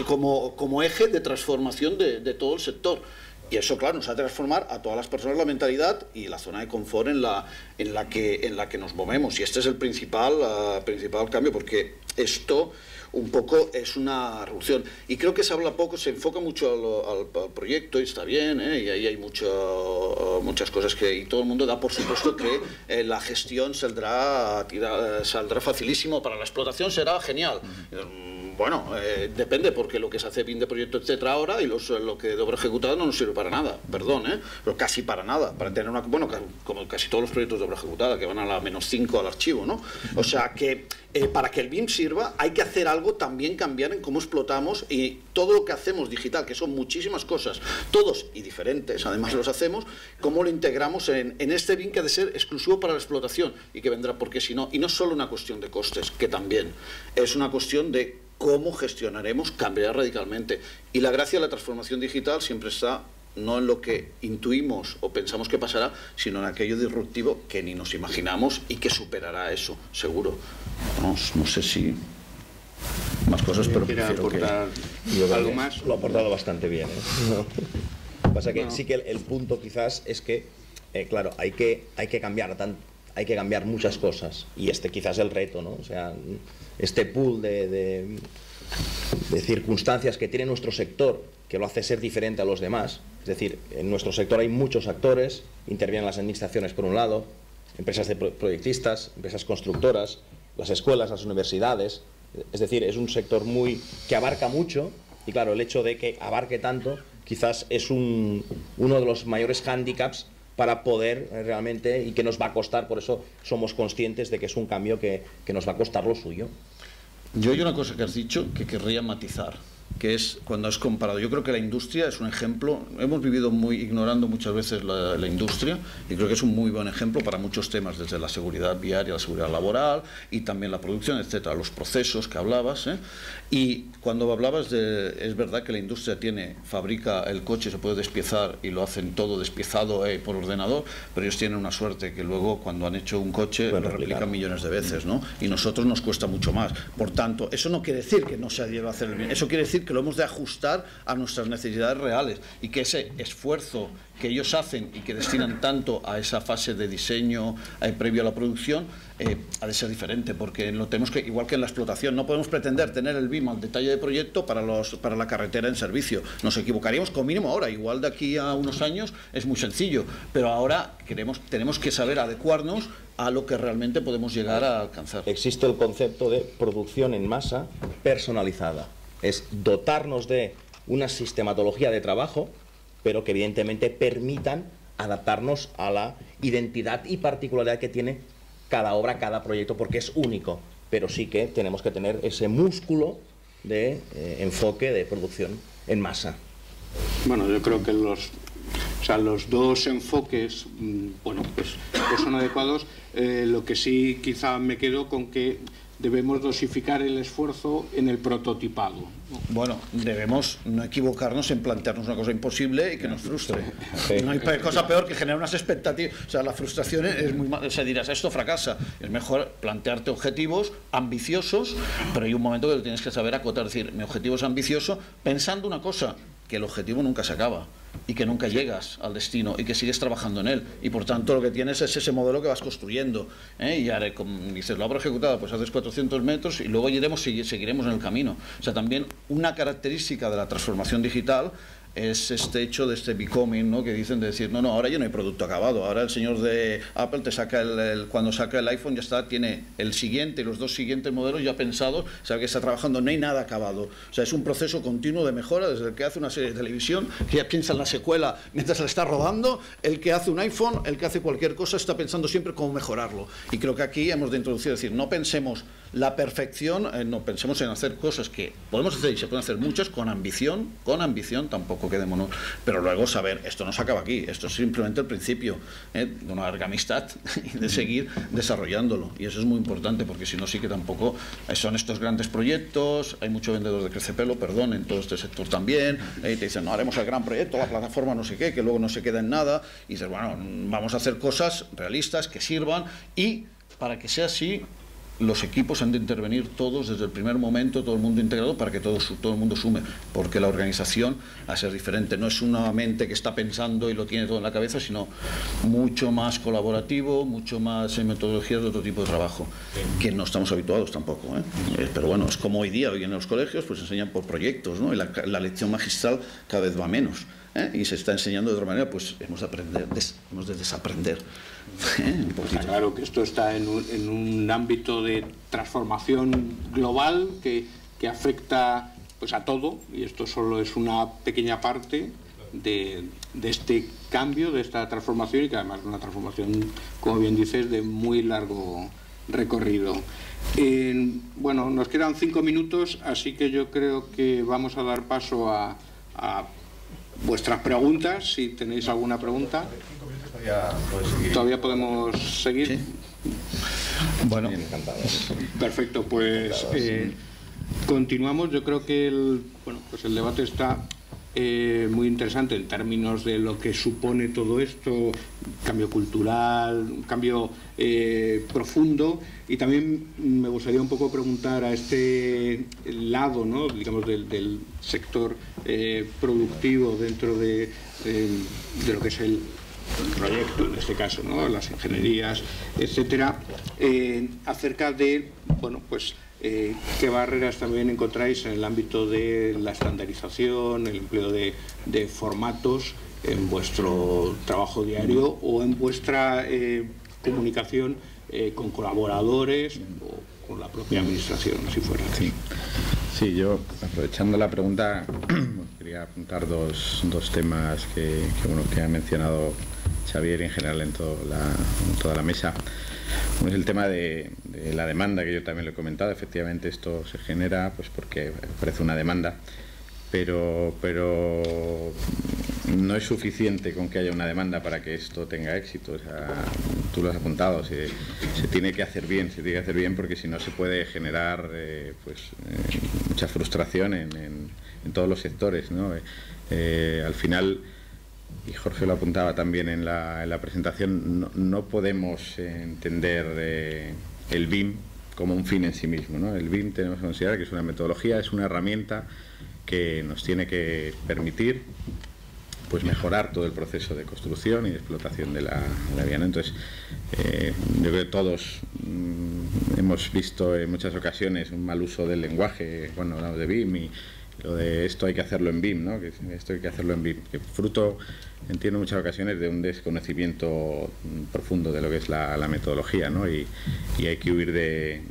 Speaker 3: como eje de transformación de todo el sector. Y eso, claro, nos ha de transformar a todas las personas la mentalidad y la zona de confort en la que nos movemos. Y este es el principal cambio, porque esto un poco es una revolución. Y creo que se habla poco, se enfoca mucho al proyecto y está bien, y ahí hay muchas cosas y todo el mundo da por supuesto que la gestión saldrá facilísimo, para la explotación será genial. Bueno, depende, porque lo que se hace bien de proyecto, etcétera, ahora, y lo que de obra ejecutada no nos sirve para nada, perdón, pero casi para nada, para tener bueno, como casi todos los proyectos de obra ejecutada, que van a la -5 al archivo, ¿no? O sea que para que el BIM sirva hay que hacer algo, también cambiar en cómo explotamos, y todo lo que hacemos digital, que son muchísimas cosas, todos y diferentes, además los hacemos, cómo lo integramos en este BIM, que ha de ser exclusivo para la explotación y que vendrá porque si no, y no es solo una cuestión de costes, que también es una cuestión de cómo gestionaremos, cambiará radicalmente. Y la gracia de la transformación digital siempre está no en lo que intuimos o pensamos que pasará, sino en aquello disruptivo que ni nos imaginamos y que superará eso, seguro. No sé si más cosas, pero prefiero
Speaker 7: aportar algo más.
Speaker 5: Lo ha aportado bastante bien, Lo que pasa que sí que el punto quizás es que, claro, hay que cambiar muchas cosas, y quizás el reto, ¿no? O sea, este pool de circunstancias que tiene nuestro sector, que lo hace ser diferente a los demás. Es decir, en nuestro sector hay muchos actores, intervienen las administraciones por un lado, empresas de proyectistas, empresas constructoras, las escuelas, las universidades. Es decir, es un sector que abarca mucho, y claro, el hecho de que abarque tanto quizás es uno de los mayores hándicaps para poder realmente, y que nos va a costar, por eso somos conscientes de que es un cambio que nos va a costar lo suyo.
Speaker 3: Yo hay una cosa que has dicho que querría matizar, que es cuando has comparado. Yo creo que la industria es un ejemplo, hemos vivido ignorando muchas veces la industria, y creo que es un muy buen ejemplo para muchos temas, desde la seguridad viaria, la seguridad laboral y también la producción, etcétera, los procesos que hablabas, Y cuando hablabas es verdad que la industria fabrica el coche, se puede despiezar y lo hacen todo despiezado por ordenador, pero ellos tienen una suerte que luego cuando han hecho un coche lo replican millones de veces, ¿no? Y nosotros nos cuesta mucho más. Por tanto, eso no quiere decir que no se lleve a hacer el bien, eso quiere decir decir que lo hemos de ajustar a nuestras necesidades reales y que ese esfuerzo que ellos hacen y que destinan tanto a esa fase de diseño previo a la producción ha de ser diferente, porque lo tenemos que, igual que en la explotación, no podemos pretender tener el BIM al detalle de proyecto para la carretera en servicio. Nos equivocaríamos con mínimo ahora, igual de aquí a unos años es muy sencillo, pero ahora tenemos que saber adecuarnos a lo que realmente podemos llegar a alcanzar.
Speaker 5: Existe el concepto de producción en masa personalizada. Es dotarnos de una sistematología de trabajo, pero que evidentemente permitan adaptarnos a la identidad y particularidad que tiene cada obra, cada proyecto, porque es único. Pero sí que tenemos que tener ese músculo de enfoque de producción en masa.
Speaker 7: Bueno, yo creo que los dos enfoques, bueno, pues son adecuados. Lo que sí quizá me quedo con que debemos dosificar el esfuerzo en el prototipado, ¿no?
Speaker 3: Bueno, debemos no equivocarnos en plantearnos una cosa imposible y que nos frustre. No hay cosa peor que generar unas expectativas. O sea, la frustración es muy mal. O sea, dirás, esto fracasa. Es mejor plantearte objetivos ambiciosos, pero hay un momento que lo tienes que saber acotar. Es decir, mi objetivo es ambicioso pensando una cosa, que el objetivo nunca se acaba y que nunca llegas al destino y que sigues trabajando en él, y por tanto lo que tienes es ese modelo que vas construyendo, y ahora, como dices, lo habrá ejecutado, pues haces 400 metros y luego seguiremos en el camino. O sea, también una característica de la transformación digital es este hecho de este becoming, ¿no? Que dicen de decir, no, ahora ya no hay producto acabado, ahora el señor de Apple te saca cuando saca el iPhone ya está, tiene el siguiente y los dos siguientes modelos ya pensados, sabe que está trabajando, no hay nada acabado. O sea, es un proceso continuo de mejora, desde el que hace una serie de televisión, que ya piensa en la secuela mientras la está rodando, el que hace un iPhone, el que hace cualquier cosa, está pensando siempre cómo mejorarlo. Y creo que aquí hemos de introducir, es decir, no pensemos la perfección, no pensemos en hacer cosas que podemos hacer y se pueden hacer muchas con ambición tampoco quedémonos, pero luego saber, esto no se acaba aquí, esto es simplemente el principio de una larga amistad y de seguir desarrollándolo, y eso es muy importante, porque si no sí que tampoco son estos grandes proyectos, hay mucho vendedor de crecepelo, perdón, en todo este sector también, te dicen, no, haremos el gran proyecto, la plataforma no sé qué, que luego no se queda en nada, y dices, bueno, vamos a hacer cosas realistas que sirvan, y para que sea así, los equipos han de intervenir todos desde el primer momento, todo el mundo integrado, para que todo el mundo sume, porque la organización va a ser diferente. No es una mente que está pensando y lo tiene todo en la cabeza, sino mucho más colaborativo, mucho más en metodologías de otro tipo de trabajo, que no estamos habituados tampoco, ¿eh? Pero bueno, es como hoy día en los colegios pues enseñan por proyectos, ¿no? Y la lección magistral cada vez va menos, y se está enseñando de otra manera, pues hemos de desaprender.
Speaker 7: Está claro que esto está en un ámbito de transformación global que afecta pues a todo, y esto solo es una pequeña parte de este cambio, de esta transformación, y que además es una transformación, como bien dices, de muy largo recorrido. Bueno, nos quedan 5 minutos, así que yo creo que vamos a dar paso a vuestras preguntas, si tenéis alguna pregunta. Todavía podemos seguir.
Speaker 3: ¿Sí? Bueno,
Speaker 7: perfecto, pues continuamos. Yo creo que el debate está muy interesante en términos de lo que supone todo esto, cambio cultural, un cambio profundo, y también me gustaría un poco preguntar a este lado, ¿no?, digamos, del sector productivo dentro de lo que es el proyecto, en este caso, ¿no?, las ingenierías, etcétera, acerca de, bueno, pues qué barreras también encontráis en el ámbito de la estandarización, el empleo de formatos en vuestro trabajo diario o en vuestra comunicación con colaboradores o con la propia administración, si fuera así.
Speaker 6: Sí, yo, aprovechando la pregunta, quería apuntar dos temas que ha mencionado Xavier y en general en toda la mesa. Uno es el tema de la demanda, que yo también lo he comentado. Efectivamente, esto se genera pues porque aparece una demanda, pero no es suficiente con que haya una demanda para que esto tenga éxito. O sea, tú lo has apuntado, se tiene que hacer bien, porque si no se puede generar mucha frustración en todos los sectores, ¿no? Al final, y Jorge lo apuntaba también en la presentación, no podemos entender el BIM como un fin en sí mismo, ¿no? El BIM tenemos que considerar que es una metodología, es una herramienta que nos tiene que permitir pues mejorar todo el proceso de construcción y de explotación de la vía, ¿no? Entonces, yo creo que todos hemos visto en muchas ocasiones un mal uso del lenguaje, bueno, hablamos de BIM y lo de esto hay que hacerlo en BIM, ¿no? Que esto hay que hacerlo en BIM, que fruto, entiendo, en muchas ocasiones de un desconocimiento profundo de lo que es la metodología, ¿no? Y hay que huir de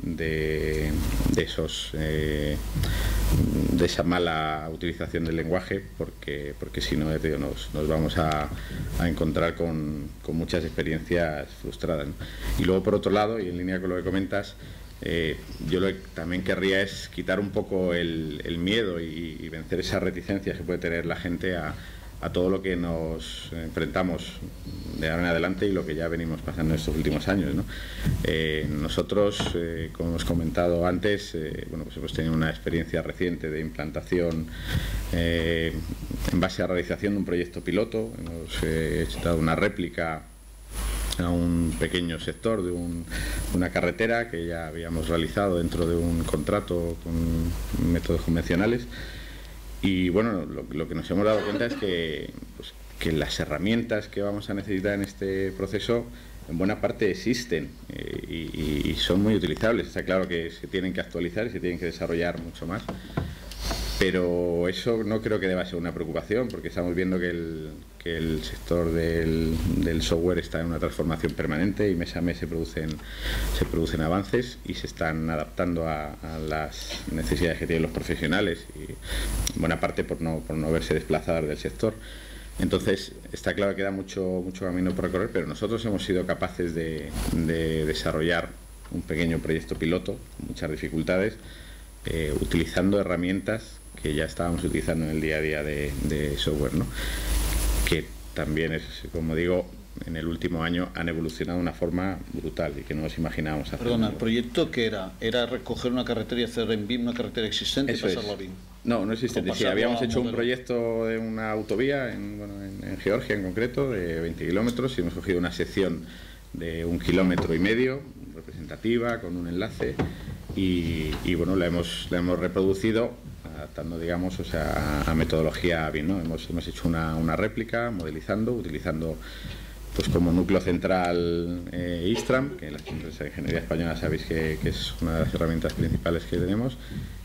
Speaker 6: esa mala utilización del lenguaje, porque si no, nos vamos a encontrar con muchas experiencias frustradas, ¿no? Y luego, por otro lado, y en línea con lo que comentas, yo lo que también querría es quitar un poco el miedo y vencer esas reticencias que puede tener la gente a todo lo que nos enfrentamos de ahora en adelante y lo que ya venimos pasando en estos últimos años, ¿no? Nosotros, como hemos comentado antes, bueno, pues hemos tenido una experiencia reciente de implantación en base a realización de un proyecto piloto. Hemos hecho una réplica a un pequeño sector de una carretera que ya habíamos realizado dentro de un contrato con métodos convencionales. Y bueno, lo que nos hemos dado cuenta es que las herramientas que vamos a necesitar en este proceso en buena parte existen y son muy utilizables. Está claro que se tienen que actualizar y se tienen que desarrollar mucho más, pero eso no creo que deba ser una preocupación, porque estamos viendo que el sector del software está en una transformación permanente y mes a mes se producen avances y se están adaptando a las necesidades que tienen los profesionales, y en buena parte por no verse desplazadas del sector. Entonces está claro que queda mucho camino por recorrer, pero nosotros hemos sido capaces de desarrollar un pequeño proyecto piloto con muchas dificultades, utilizando herramientas que ya estábamos utilizando en el día a día de software, ¿no? Que también es, como digo, en el último año han evolucionado de una forma brutal y que no nos imaginábamos hacer.
Speaker 3: Perdona, ¿el proyecto qué era? ¿Era recoger una carretera y hacer en BIM una carretera existente y pasarla a BIM?
Speaker 6: No existente. Sí, habíamos hecho un proyecto de una autovía en Georgia en concreto, de 20 kilómetros, y hemos cogido una sección de 1,5 kilómetros, representativa, con un enlace, y bueno, la hemos reproducido adaptando, digamos, o sea, a metodología BIM, ¿no? Hemos hecho una réplica modelizando, utilizando pues como núcleo central Istram, que en las empresas de ingeniería española sabéis que es una de las herramientas principales que tenemos,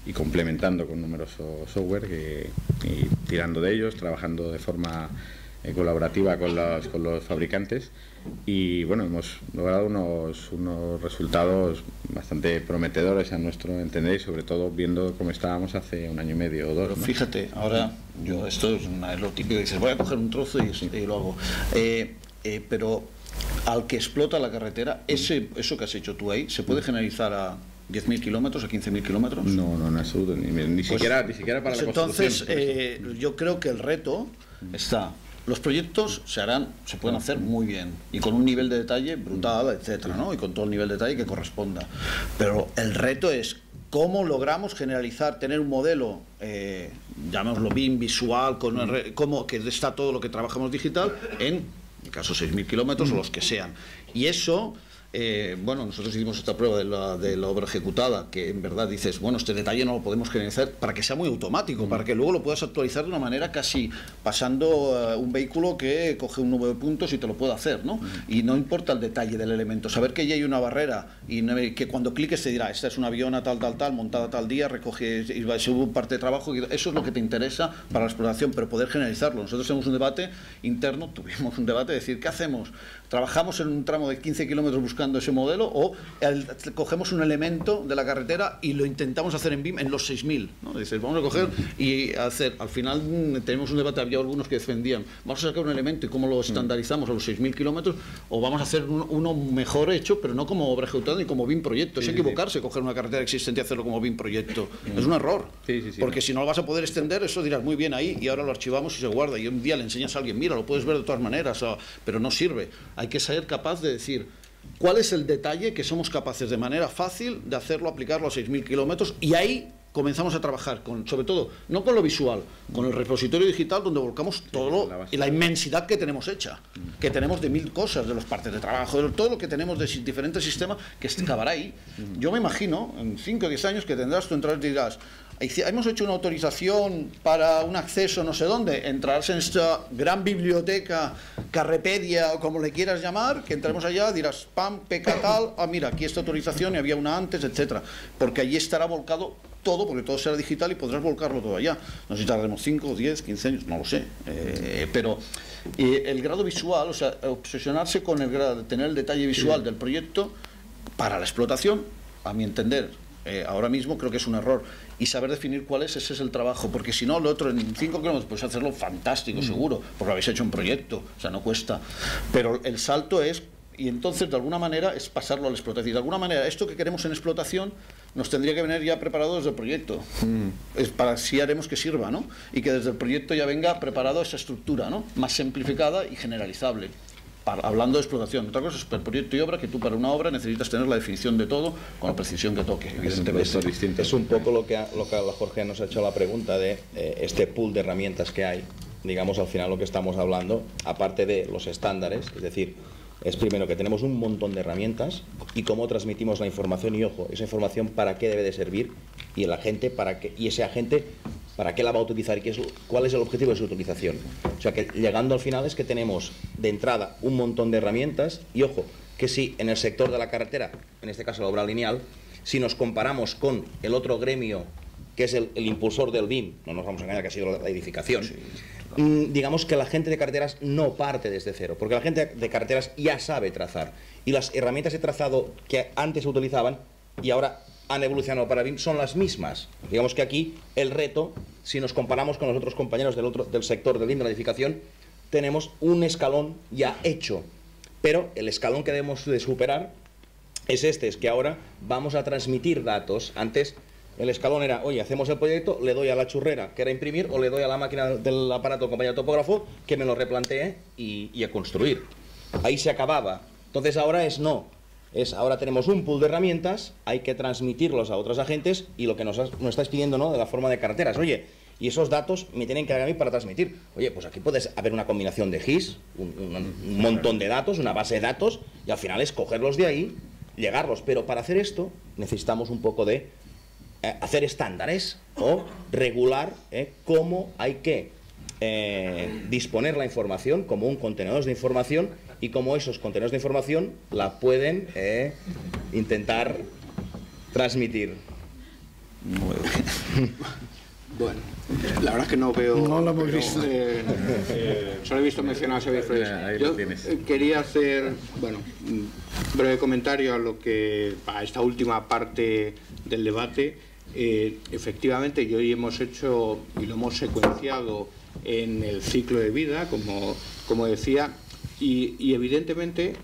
Speaker 6: y complementando con numeroso software y tirando de ellos, trabajando de forma colaborativa con los fabricantes, y bueno, hemos logrado unos resultados bastante prometedores a nuestro entender, y sobre todo viendo cómo estábamos hace 1 año y medio o 2.
Speaker 3: Pero fíjate, ahora esto es lo típico que dices, voy a coger un trozo y lo hago, pero al que explota la carretera, eso que has hecho tú ahí, ¿se puede generalizar a 10.000 kilómetros, a 15.000 kilómetros?
Speaker 6: No, en absoluto, ni siquiera para
Speaker 3: pues
Speaker 6: la construcción.
Speaker 3: Entonces, yo creo que el reto está. Los proyectos se pueden hacer muy bien y con un nivel de detalle brutal, etcétera, ¿no? Y con todo el nivel de detalle que corresponda. Pero el reto es cómo logramos generalizar, tener un modelo, llamémoslo BIM, visual, que está todo lo que trabajamos digital en el caso 6.000 kilómetros o los que sean. Y eso... bueno, nosotros hicimos esta prueba de la obra ejecutada, que en verdad dices, bueno, este detalle no lo podemos generalizar para que sea muy automático, para que luego lo puedas actualizar de una manera casi pasando un vehículo que coge un número de puntos y te lo puede hacer, ¿no? Y no importa el detalle del elemento, saber que ya hay una barrera y que cuando cliques te dirá, esta es una aviona tal, montada tal día, recoge, y hubo parte de trabajo, eso es lo que te interesa para la exploración, pero poder generalizarlo. Nosotros tenemos un debate interno, tuvimos un debate de decir, ¿qué hacemos? ¿Trabajamos en un tramo de 15 kilómetros buscando ese modelo o cogemos un elemento de la carretera y lo intentamos hacer en BIM en los 6.000, ¿no? Dices, vamos a coger y hacer, al final tenemos un debate, había algunos que defendían, vamos a sacar un elemento y cómo lo estandarizamos a los 6.000 kilómetros, o vamos a hacer uno mejor hecho, pero no como obra ejecutada ni como BIM proyecto. Es equivocarse, coger una carretera existente y hacerlo como BIM proyecto. Es un error, porque si no lo vas a poder extender, eso dirás, muy bien ahí, y ahora lo archivamos y se guarda, y un día le enseñas a alguien, mira, lo puedes ver de todas maneras, pero no sirve. Hay que ser capaz de decir, ¿cuál es el detalle que somos capaces de manera fácil de hacerlo, aplicarlo a 6.000 kilómetros? Y ahí comenzamos a trabajar, sobre todo, no con lo visual, con el repositorio digital, donde volcamos todo y la inmensidad que tenemos hecha, que tenemos de 1.000 cosas, de los partes de trabajo, de todo lo que tenemos de diferentes sistemas, que acabará ahí. Yo me imagino, en 5 o 10 años, que tendrás tú entrar y dirás, hemos hecho una autorización para un acceso no sé dónde, entrarás en esta gran biblioteca, Carrepedia o como le quieras llamar, que entremos allá, dirás, pam, peca tal, mira, aquí esta autorización y había una antes, etcétera, porque allí estará volcado todo, porque todo será digital y podrás volcarlo todo allá. No sé si tardaremos 5, 10, 15 años, no lo sé, pero el grado visual, o sea, obsesionarse con el grado, tener el detalle visual del proyecto para la explotación, a mi entender, ahora mismo creo que es un error, y saber definir cuál es, ese es el trabajo, porque si no, lo otro en 5 kilómetros puedes hacerlo fantástico, seguro, porque habéis hecho un proyecto, o sea, no cuesta, pero el salto es, y entonces de alguna manera es pasarlo a la explotación, y de alguna manera esto que queremos en explotación nos tendría que venir ya preparado desde el proyecto, es para así haremos que sirva, ¿no? Y que desde el proyecto ya venga preparado esa estructura, ¿no? Más simplificada y generalizable. Hablando de explotación, otra cosa es el proyecto y obra, que tú para una obra necesitas tener la definición de todo con la precisión que toque, evidentemente.
Speaker 5: Es un poco lo que Jorge nos ha hecho la pregunta de este pool de herramientas que hay, digamos, al final lo que estamos hablando, aparte de los estándares, es decir, es primero que tenemos un montón de herramientas y cómo transmitimos la información y, ojo, esa información para qué debe de servir y el agente para qué, y ese agente para qué la va a utilizar y cuál es el objetivo de su utilización. O sea que llegando al final es que tenemos de entrada un montón de herramientas y, ojo, que si en el sector de la carretera, en este caso la obra lineal, si nos comparamos con el otro gremio que es el impulsor del BIM, no nos vamos a engañar que ha sido la edificación, sí. Digamos que la gente de carreteras no parte desde cero, porque la gente de carreteras ya sabe trazar y las herramientas de trazado que antes se utilizaban y ahora han evolucionado para BIM son las mismas. Digamos que aquí el reto, si nos comparamos con los otros compañeros del sector del BIM de la edificación, tenemos un escalón ya hecho, pero el escalón que debemos de superar es es que ahora vamos a transmitir datos. Antes el escalón era, oye, hacemos el proyecto, le doy a la churrera, que era imprimir, o le doy a la máquina del aparato del compañero topógrafo, que me lo replantee y a construir. Ahí se acababa. Entonces ahora ahora tenemos un pool de herramientas, hay que transmitirlos a otros agentes y lo que nos estáis pidiendo, ¿no?, de la forma de carreteras. Oye, y esos datos me tienen que dar a mí para transmitir. Oye, pues aquí puedes haber una combinación de GIS, un montón de datos, una base de datos, y al final es cogerlos de ahí, llegarlos. Pero para hacer esto necesitamos un poco de hacer estándares o regular cómo hay que disponer la información como un contenedor de información y cómo esos contenedores de información la pueden intentar transmitir.
Speaker 3: Muy bien.
Speaker 7: Bueno, la verdad es que no veo...
Speaker 3: No lo hemos visto.
Speaker 7: Solo he visto mencionar a Xavier Fredes.
Speaker 6: Ahí
Speaker 7: Yo
Speaker 6: lo tienes.
Speaker 7: quería hacer, bueno, un breve comentario a esta última parte del debate. Efectivamente, y hoy hemos hecho y lo hemos secuenciado en el ciclo de vida, como decía, y evidentemente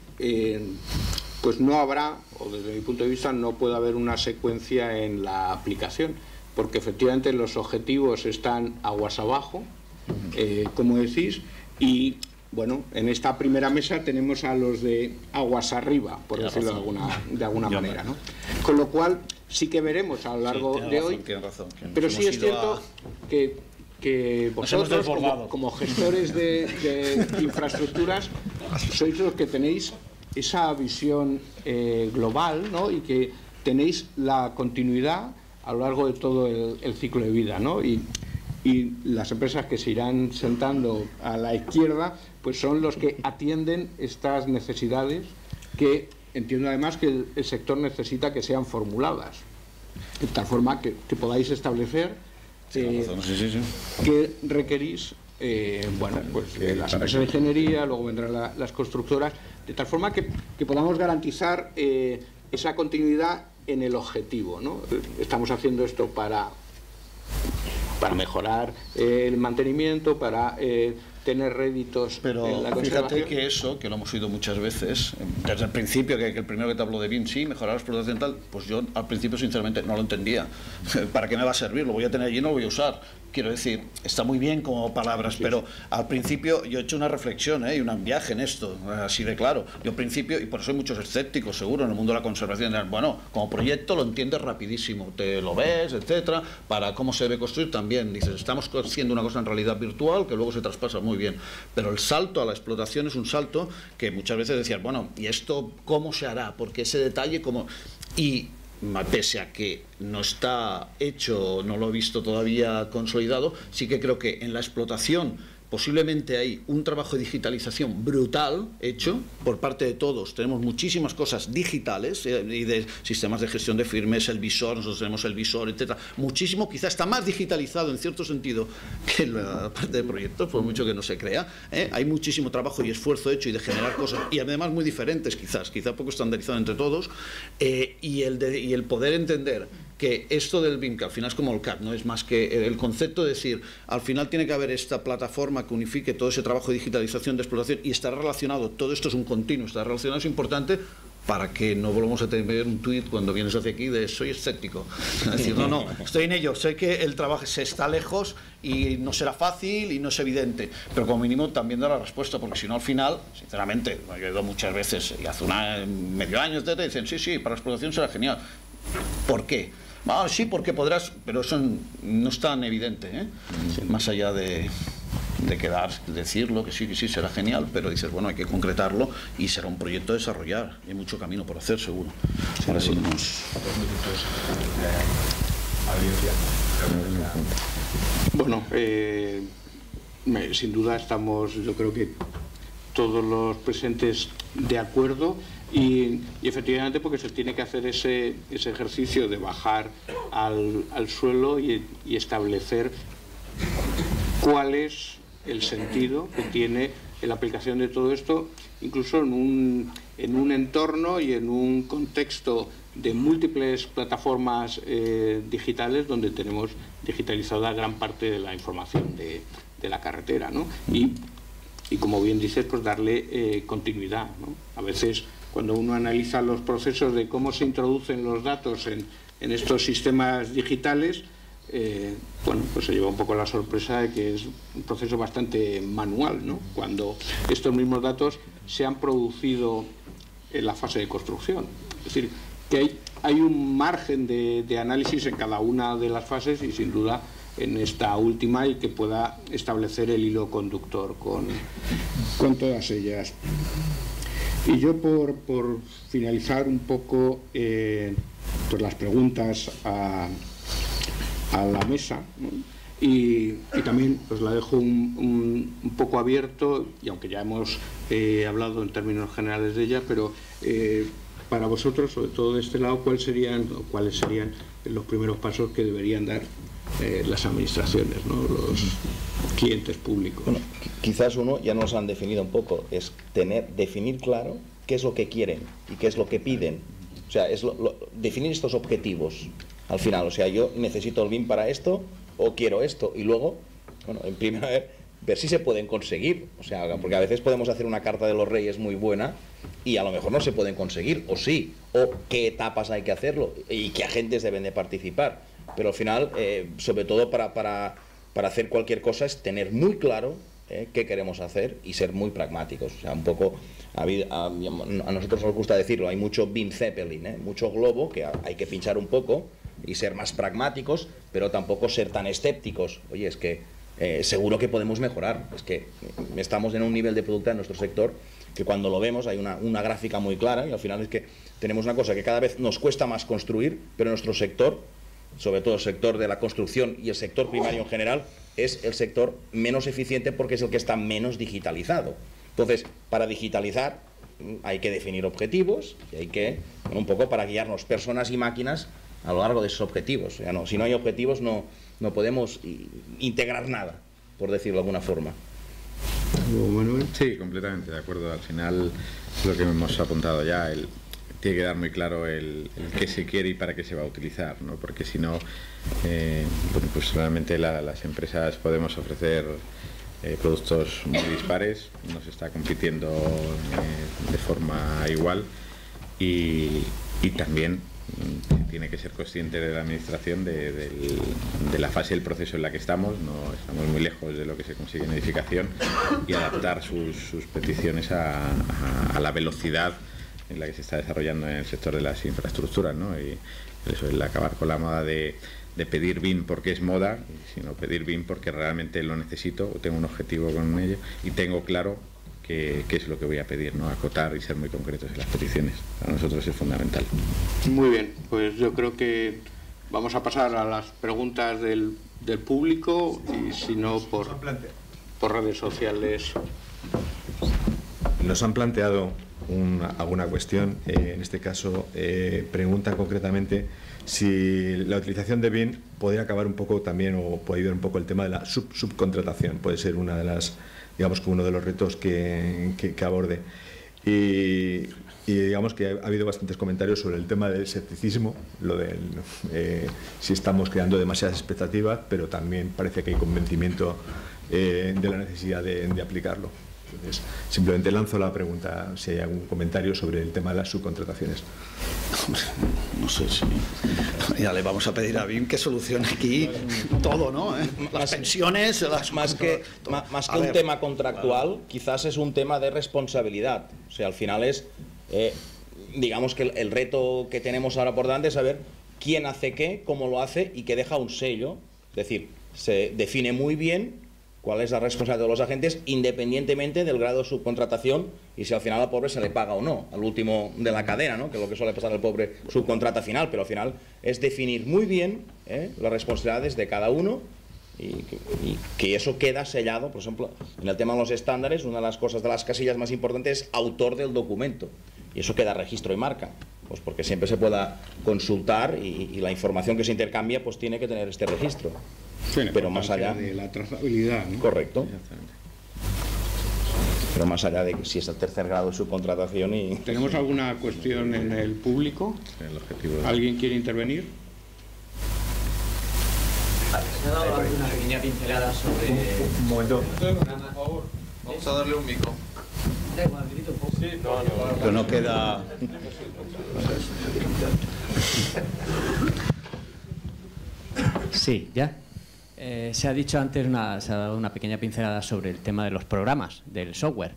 Speaker 7: pues no habrá, o desde mi punto de vista no puede haber una secuencia en la aplicación, porque efectivamente los objetivos están aguas abajo, como decís, y bueno, en esta primera mesa tenemos a los de aguas arriba, por decirlo de alguna manera, ¿no? Con lo cual sí que veremos a lo largo de hoy, pero sí es cierto que vosotros como gestores de infraestructuras sois los que tenéis esa visión global, ¿no?, y que tenéis la continuidad a lo largo de todo el ciclo de vida, ¿no? Y las empresas que se irán sentando a la izquierda pues son los que atienden estas necesidades que entiendo además que el sector necesita que sean formuladas, de tal forma que podáis establecer que requerís bueno, pues las empresas de ingeniería, luego vendrán las constructoras, de tal forma que podamos garantizar esa continuidad en el objetivo, ¿no? Estamos haciendo esto para mejorar el mantenimiento, para tener réditos en la conservación.
Speaker 3: Fíjate que eso, que lo hemos oído muchas veces, desde el principio, que el primero que te habló de BIM, sí, mejorar la explotación tal, pues yo al principio sinceramente no lo entendía. ¿Para qué me va a servir? Lo voy a tener allí y no lo voy a usar. Quiero decir, está muy bien como palabras, pero al principio yo he hecho una reflexión y un viaje en esto, así de claro. Yo al principio, y por eso hay muchos escépticos seguro en el mundo de la conservación, bueno, como proyecto lo entiendes rapidísimo, te lo ves, etcétera, para cómo se debe construir también. Dices, estamos haciendo una cosa en realidad virtual que luego se traspasa muy bien, pero el salto a la explotación es un salto que muchas veces decías, bueno, ¿y esto cómo se hará? Porque ese detalle, como... Y pese a que no está hecho, no lo he visto todavía consolidado, sí que creo que en la explotación posiblemente hay un trabajo de digitalización brutal hecho por parte de todos. Tenemos muchísimas cosas digitales y de sistemas de gestión de firmes, el visor, nosotros tenemos el visor, etcétera. Muchísimo, quizás está más digitalizado en cierto sentido que la parte de proyectos, por mucho que no se crea. Hay muchísimo trabajo y esfuerzo hecho y de generar cosas, y además muy diferentes quizá poco estandarizado entre todos, y el poder entender que esto del BIM, que al final es como el CAD, no es más que el concepto de decir, al final tiene que haber esta plataforma que unifique todo ese trabajo de digitalización, de explotación, y está relacionado, todo esto es un continuo, está relacionado, es importante para que no volvamos a tener un tuit cuando vienes hacia aquí de soy escéptico. Es decir, no, estoy en ello, sé que el trabajo se está lejos y no será fácil y no es evidente, pero como mínimo también da la respuesta, porque si no al final, sinceramente, yo he ido muchas veces y hace medio año, etcétera, y dicen, sí, para la explotación será genial. ¿Por qué? Sí, porque podrás, pero eso no es tan evidente, más allá de decirlo, que sí, será genial, pero dices, bueno, hay que concretarlo y será un proyecto a desarrollar, y hay mucho camino por hacer, seguro. Ahora sí
Speaker 7: Bueno, sin duda estamos, yo creo que todos los presentes de acuerdo, y efectivamente porque se tiene que hacer ese ejercicio de bajar al suelo y establecer cuál es el sentido que tiene la aplicación de todo esto, incluso en un entorno y en un contexto de múltiples plataformas digitales donde tenemos digitalizada gran parte de la información de la carretera, ¿no? Y como bien dices, pues darle continuidad, ¿no? A veces cuando uno analiza los procesos de cómo se introducen los datos en estos sistemas digitales, bueno, pues se lleva un poco la sorpresa de que es un proceso bastante manual, ¿no? Cuando estos mismos datos se han producido en la fase de construcción. Es decir, que hay un margen de análisis en cada una de las fases, y sin duda en esta última, y que pueda establecer el hilo conductor con todas ellas. Y yo por finalizar un poco pues las preguntas a la mesa, ¿no? Y también pues la dejo un poco abierto, y aunque ya hemos hablado en términos generales de ella, pero para vosotros, sobre todo de este lado, ¿cuáles serían los primeros pasos que deberían dar las administraciones, ¿no? Los clientes públicos?
Speaker 5: Bueno, quizás uno, ya nos han definido un poco, es definir claro qué es lo que quieren y qué es lo que piden. O sea, es definir estos objetivos al final. O sea, yo necesito el BIM para esto o quiero esto, y luego, bueno, en primer lugar, ver si se pueden conseguir. O sea, porque a veces podemos hacer una carta de los reyes muy buena y a lo mejor no se pueden conseguir, o sí, o qué etapas hay que hacerlo y qué agentes deben de participar. Pero al final, sobre todo para hacer cualquier cosa, es tener muy claro qué queremos hacer y ser muy pragmáticos. O sea, un poco, a nosotros nos gusta decirlo, hay mucho BIM Zeppelin, mucho globo, que hay que pinchar un poco y ser más pragmáticos, pero tampoco ser tan escépticos. Oye, es que seguro que podemos mejorar. Es que estamos en un nivel de productividad en nuestro sector que cuando lo vemos hay una gráfica muy clara, y al final es que tenemos una cosa que cada vez nos cuesta más construir, pero nuestro sector, sobre todo el sector de la construcción y el sector primario en general, es el sector menos eficiente porque es el que está menos digitalizado. Entonces, para digitalizar hay que definir objetivos y hay que, bueno, un poco para guiarnos personas y máquinas a lo largo de esos objetivos. O sea, si no hay objetivos no podemos integrar nada, por decirlo de alguna forma.
Speaker 6: Manuel. Sí, completamente de acuerdo. Al final, lo que hemos apuntado ya, tiene que dar muy claro el qué se quiere y para qué se va a utilizar, ¿no? Porque si no, bueno, pues realmente las empresas podemos ofrecer productos muy dispares, no se está compitiendo de forma igual, y también tiene que ser consciente de la administración de la fase del proceso en la que estamos. No estamos muy lejos de lo que se consigue en edificación, y adaptar sus peticiones a la velocidad en la que se está desarrollando en el sector de las infraestructuras, ¿no? Y eso, el acabar con la moda de pedir BIM porque es moda, sino pedir BIM porque realmente lo necesito o tengo un objetivo con ello y tengo claro qué es lo que voy a pedir, ¿no? Acotar y ser muy concretos en las peticiones. Para nosotros es fundamental.
Speaker 7: Muy bien, pues yo creo que vamos a pasar a las preguntas del público y si no por redes sociales.
Speaker 8: Nos han planteado alguna cuestión, en este caso preguntan concretamente si la utilización de BIM podría acabar un poco también, o puede ayudar un poco el tema de la subcontratación, puede ser una de las, digamos, que uno de los retos que aborde. Y digamos que ha habido bastantes comentarios sobre el tema del escepticismo, lo del si estamos creando demasiadas expectativas, pero también parece que hay convencimiento de la necesidad de aplicarlo. Entonces, simplemente lanzo la pregunta si hay algún comentario sobre el tema de las subcontrataciones.
Speaker 3: No sé si ya le vamos a pedir a BIM que solucione aquí todo, ¿no? Las pensiones,
Speaker 5: más que un tema contractual, quizás es un tema de responsabilidad. O sea, al final es, digamos que el reto que tenemos ahora por delante es saber quién hace qué, cómo lo hace y que deja un sello. Es decir, se define muy bien cuál es la responsabilidad de los agentes, independientemente del grado de subcontratación y si al final al pobre se le paga o no, al último de la cadena, ¿no? Que es lo que suele pasar al pobre subcontrata final, pero al final es definir muy bien las responsabilidades de cada uno y que eso queda sellado. Por ejemplo, en el tema de los estándares, una de las cosas, de las casillas más importantes es autor del documento, y eso queda registro y marca, pues porque siempre se pueda consultar y la información que se intercambia pues tiene que tener este registro. Pero más allá
Speaker 7: de la trazabilidad, ¿no?
Speaker 5: Correcto. Pero más allá de que si es el tercer grado de subcontratación y...
Speaker 7: ¿Tenemos alguna cuestión en el público?
Speaker 6: El objetivo de...
Speaker 7: ¿Alguien quiere intervenir?
Speaker 4: Se ha dado una pequeña pincelada sobre...
Speaker 9: Un momento.
Speaker 4: Por favor,
Speaker 9: vamos a darle un micro.
Speaker 4: Da igual, grito un poco.
Speaker 9: Sí, no.
Speaker 3: Pero no queda...
Speaker 10: Sí, ya. Se ha dicho antes, se ha dado una pequeña pincelada sobre el tema de los programas, del software.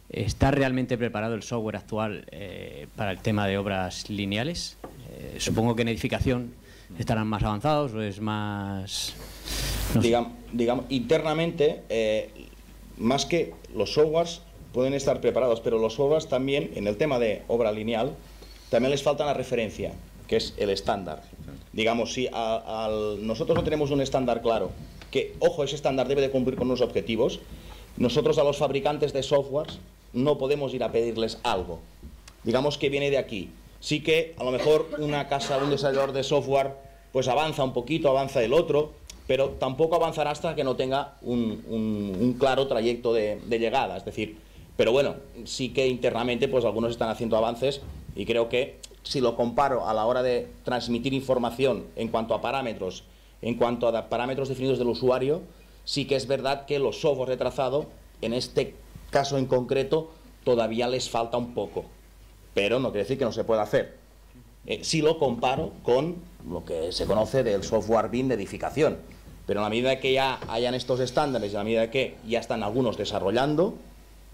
Speaker 10: ¿Está realmente preparado el software actual para el tema de obras lineales? Supongo que en edificación estarán más avanzados o es más... No sé.
Speaker 5: Digamos, internamente, más que los softwares pueden estar preparados, pero los softwares también, en el tema de obra lineal, también les falta la referencia, que es el estándar. Digamos, si nosotros no tenemos un estándar claro, que, ojo, ese estándar debe de cumplir con unos objetivos, nosotros a los fabricantes de softwares no podemos ir a pedirles algo. Digamos que viene de aquí. Sí que a lo mejor una casa, un desarrollador de software, pues avanza un poquito, avanza el otro, pero tampoco avanzará hasta que no tenga un claro trayecto de llegada. Es decir, pero bueno, sí que internamente pues algunos están haciendo avances y creo que si lo comparo a la hora de transmitir información en cuanto a parámetros, definidos del usuario, sí que es verdad que los softwares de trazado, en este caso en concreto, todavía les falta un poco. Pero no quiere decir que no se pueda hacer. Si lo comparo con lo que se conoce del software BIM de edificación. Pero a la medida que ya hayan estos estándares y a la medida que ya están algunos desarrollando,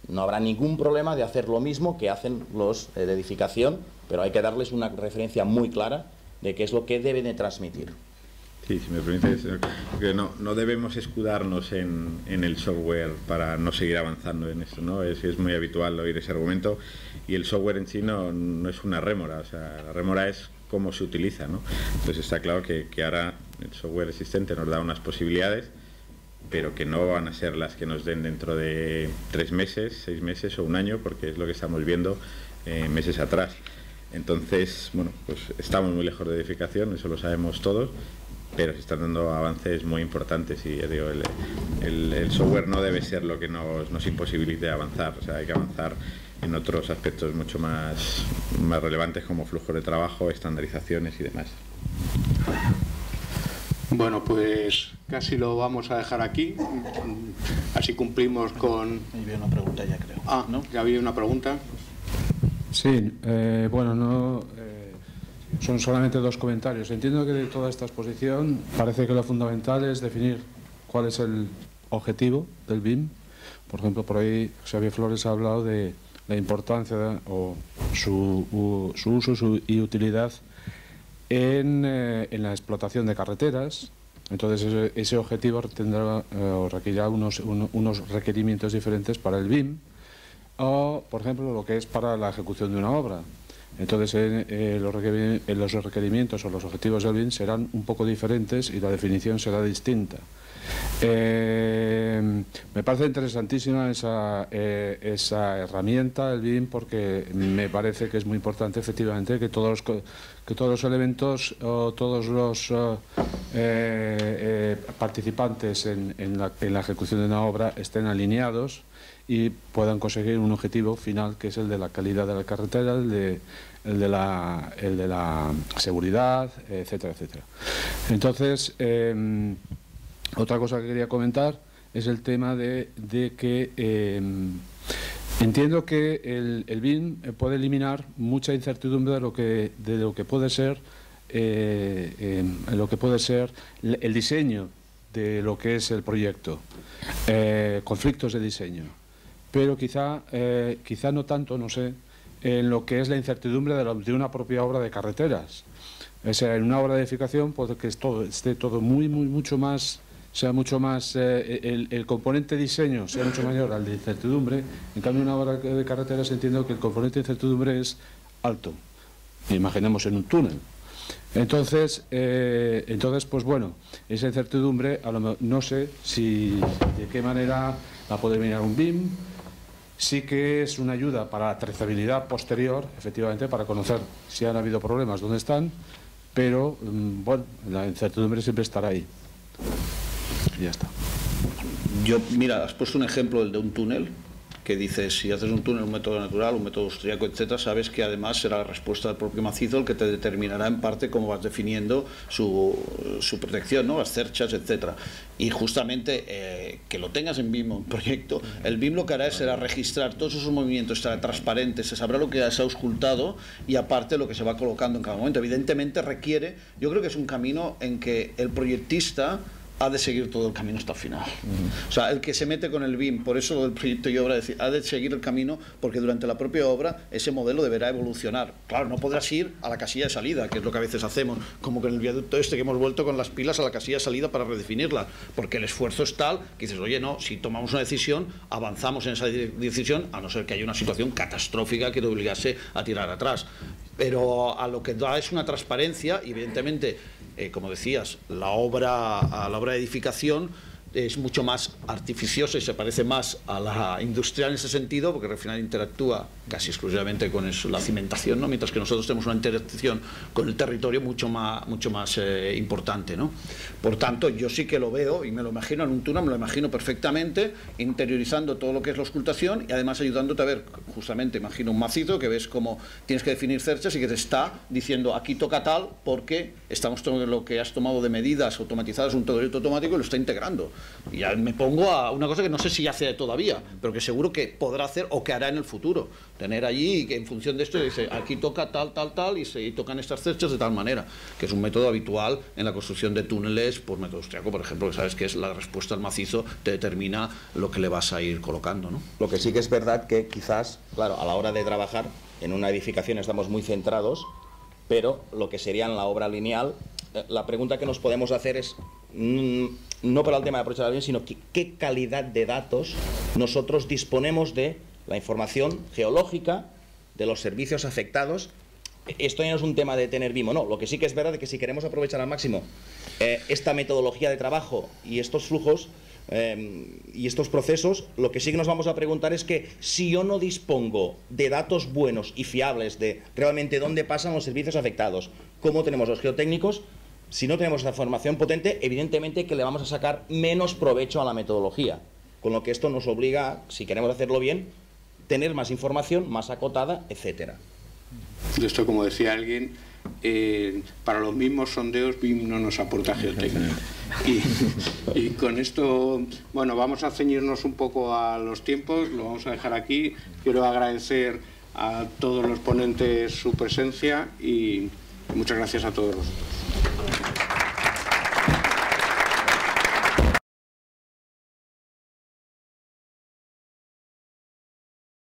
Speaker 5: no habrá ningún problema de hacer lo mismo que hacen los de edificación, pero hay que darles una referencia muy clara de qué es lo que deben de transmitir.
Speaker 6: Sí, si me permites, que no debemos escudarnos en el software para no seguir avanzando en esto, ¿no? Es muy habitual oír ese argumento, y el software en sí no es una rémora, o sea, la rémora es cómo se utiliza, ¿no? Entonces está claro que ahora el software existente nos da unas posibilidades, pero que no van a ser las que nos den dentro de 3 meses, 6 meses o un año, porque es lo que estamos viendo meses atrás. Entonces, bueno, pues estamos muy lejos de edificación, eso lo sabemos todos, pero se están dando avances muy importantes y digo, el software no debe ser lo que nos imposibilite avanzar, o sea, hay que avanzar en otros aspectos mucho más relevantes como flujos de trabajo, estandarizaciones y demás.
Speaker 7: Bueno, pues casi lo vamos a dejar aquí, así cumplimos con...
Speaker 3: Ahí había una pregunta ya, creo.
Speaker 7: Ah, ¿no? ¿Ya había una pregunta?
Speaker 11: Sí, bueno, son solamente 2 comentarios. Entiendo que de toda esta exposición parece que lo fundamental es definir cuál es el objetivo del BIM. Por ejemplo, por ahí Xavier Flores ha hablado de la importancia o su uso y utilidad en la explotación de carreteras. Entonces ese objetivo tendrá o requerirá unos requerimientos diferentes para el BIM. o, por ejemplo, lo que es para la ejecución de una obra. Entonces, los requerimientos o los objetivos del BIM serán un poco diferentes y la definición será distinta. Me parece interesantísima esa herramienta, el BIM, porque me parece que es muy importante, efectivamente, que todos los elementos o todos los participantes en la ejecución de una obra estén alineados y puedan conseguir un objetivo final, que es el de la calidad de la carretera, el de la seguridad, etcétera, etcétera. Entonces, otra cosa que quería comentar es el tema de que entiendo que el BIM puede eliminar mucha incertidumbre de lo que puede ser el diseño de lo que es el proyecto, conflictos de diseño, pero quizá no tanto, no sé, en lo que es la incertidumbre de una propia obra de carreteras. O sea, en una obra de edificación puede que esté todo mucho más, sea mucho más, el componente diseño sea mucho mayor al de incertidumbre. En cambio, en una obra de carreteras entiendo que el componente de incertidumbre es alto. Imaginemos en un túnel. Entonces, pues bueno, esa incertidumbre, no sé de qué manera va a poder mirar un BIM. Sí que es una ayuda para la trazabilidad posterior, efectivamente, para conocer si han habido problemas, dónde están, pero, bueno, la incertidumbre siempre estará ahí. Y ya está.
Speaker 3: Mira, has puesto un ejemplo, el de un túnel, que dices, si haces un túnel, un método natural, un método austríaco, etcétera, sabes que además será la respuesta del propio macizo el que te determinará en parte cómo vas definiendo su protección, ¿no? Las cerchas, etcétera. Y justamente que lo tengas en BIM, un proyecto, el BIM lo que hará será registrar todos esos movimientos, estará transparente, se sabrá lo que se ha auscultado y aparte lo que se va colocando en cada momento. Evidentemente requiere, yo creo que es un camino en que el proyectista ha de seguir todo el camino hasta el final. O sea, el que se mete con el BIM, por eso el proyecto y obra, ha de seguir el camino, porque durante la propia obra ese modelo deberá evolucionar. Claro, no podrás ir a la casilla de salida, que es lo que a veces hacemos, como que en el viaducto que hemos vuelto con las pilas a la casilla de salida para redefinirla, porque el esfuerzo es tal que dices, oye, no, si tomamos una decisión, avanzamos en esa decisión, a no ser que haya una situación catastrófica que te obligase a tirar atrás. Pero a lo que da es una transparencia, y evidentemente, como decías, la obra de edificación es mucho más artificiosa y se parece más a la industrial en ese sentido, porque al final interactúa casi exclusivamente con la cimentación, ¿no? Mientras que nosotros tenemos una interacción con el territorio mucho más importante, ¿no? Por tanto, yo sí que lo veo y me lo imagino en un túnel, me lo imagino perfectamente, interiorizando todo lo que es la auscultación y además ayudándote a ver, justamente, imagino un macizo que ves cómo tienes que definir cerchas y que te está diciendo aquí toca tal porque estamos tomando lo que has tomado de medidas automatizadas, un proyecto automático y lo está integrando. Y ya me pongo a una cosa que no sé si hace todavía, pero que seguro que podrá hacer o que hará en el futuro. Tener allí, que en función de esto, dice, aquí toca tal, y se tocan estas cerchas de tal manera, que es un método habitual en la construcción de túneles, por método austriaco, por ejemplo, que sabes que es la respuesta al macizo, te determina lo que le vas a ir colocando, ¿no?
Speaker 5: Lo que sí que es verdad que quizás, claro, a la hora de trabajar en una edificación estamos muy centrados, pero lo que sería en la obra lineal, la pregunta que nos podemos hacer es, no para el tema de aprovechar bien, sino qué calidad de datos nosotros disponemos de la información geológica, de los servicios afectados. Esto ya no es un tema de tener BIM o no, lo que sí que es verdad es que si queremos aprovechar al máximo esta metodología de trabajo y estos flujos y estos procesos, lo que sí que nos vamos a preguntar es que si yo no dispongo de datos buenos y fiables de realmente dónde pasan los servicios afectados, cómo tenemos los geotécnicos, si no tenemos esa información potente, evidentemente que le vamos a sacar menos provecho a la metodología, con lo que esto nos obliga, si queremos hacerlo bien, tener más información, más acotada, etcétera.
Speaker 7: Esto, como decía alguien, para los mismos sondeos BIM no nos aporta geotécnica. Y con esto, bueno, vamos a ceñirnos un poco a los tiempos, lo vamos a dejar aquí. Quiero agradecer a todos los ponentes su presencia y muchas gracias a todos vosotros.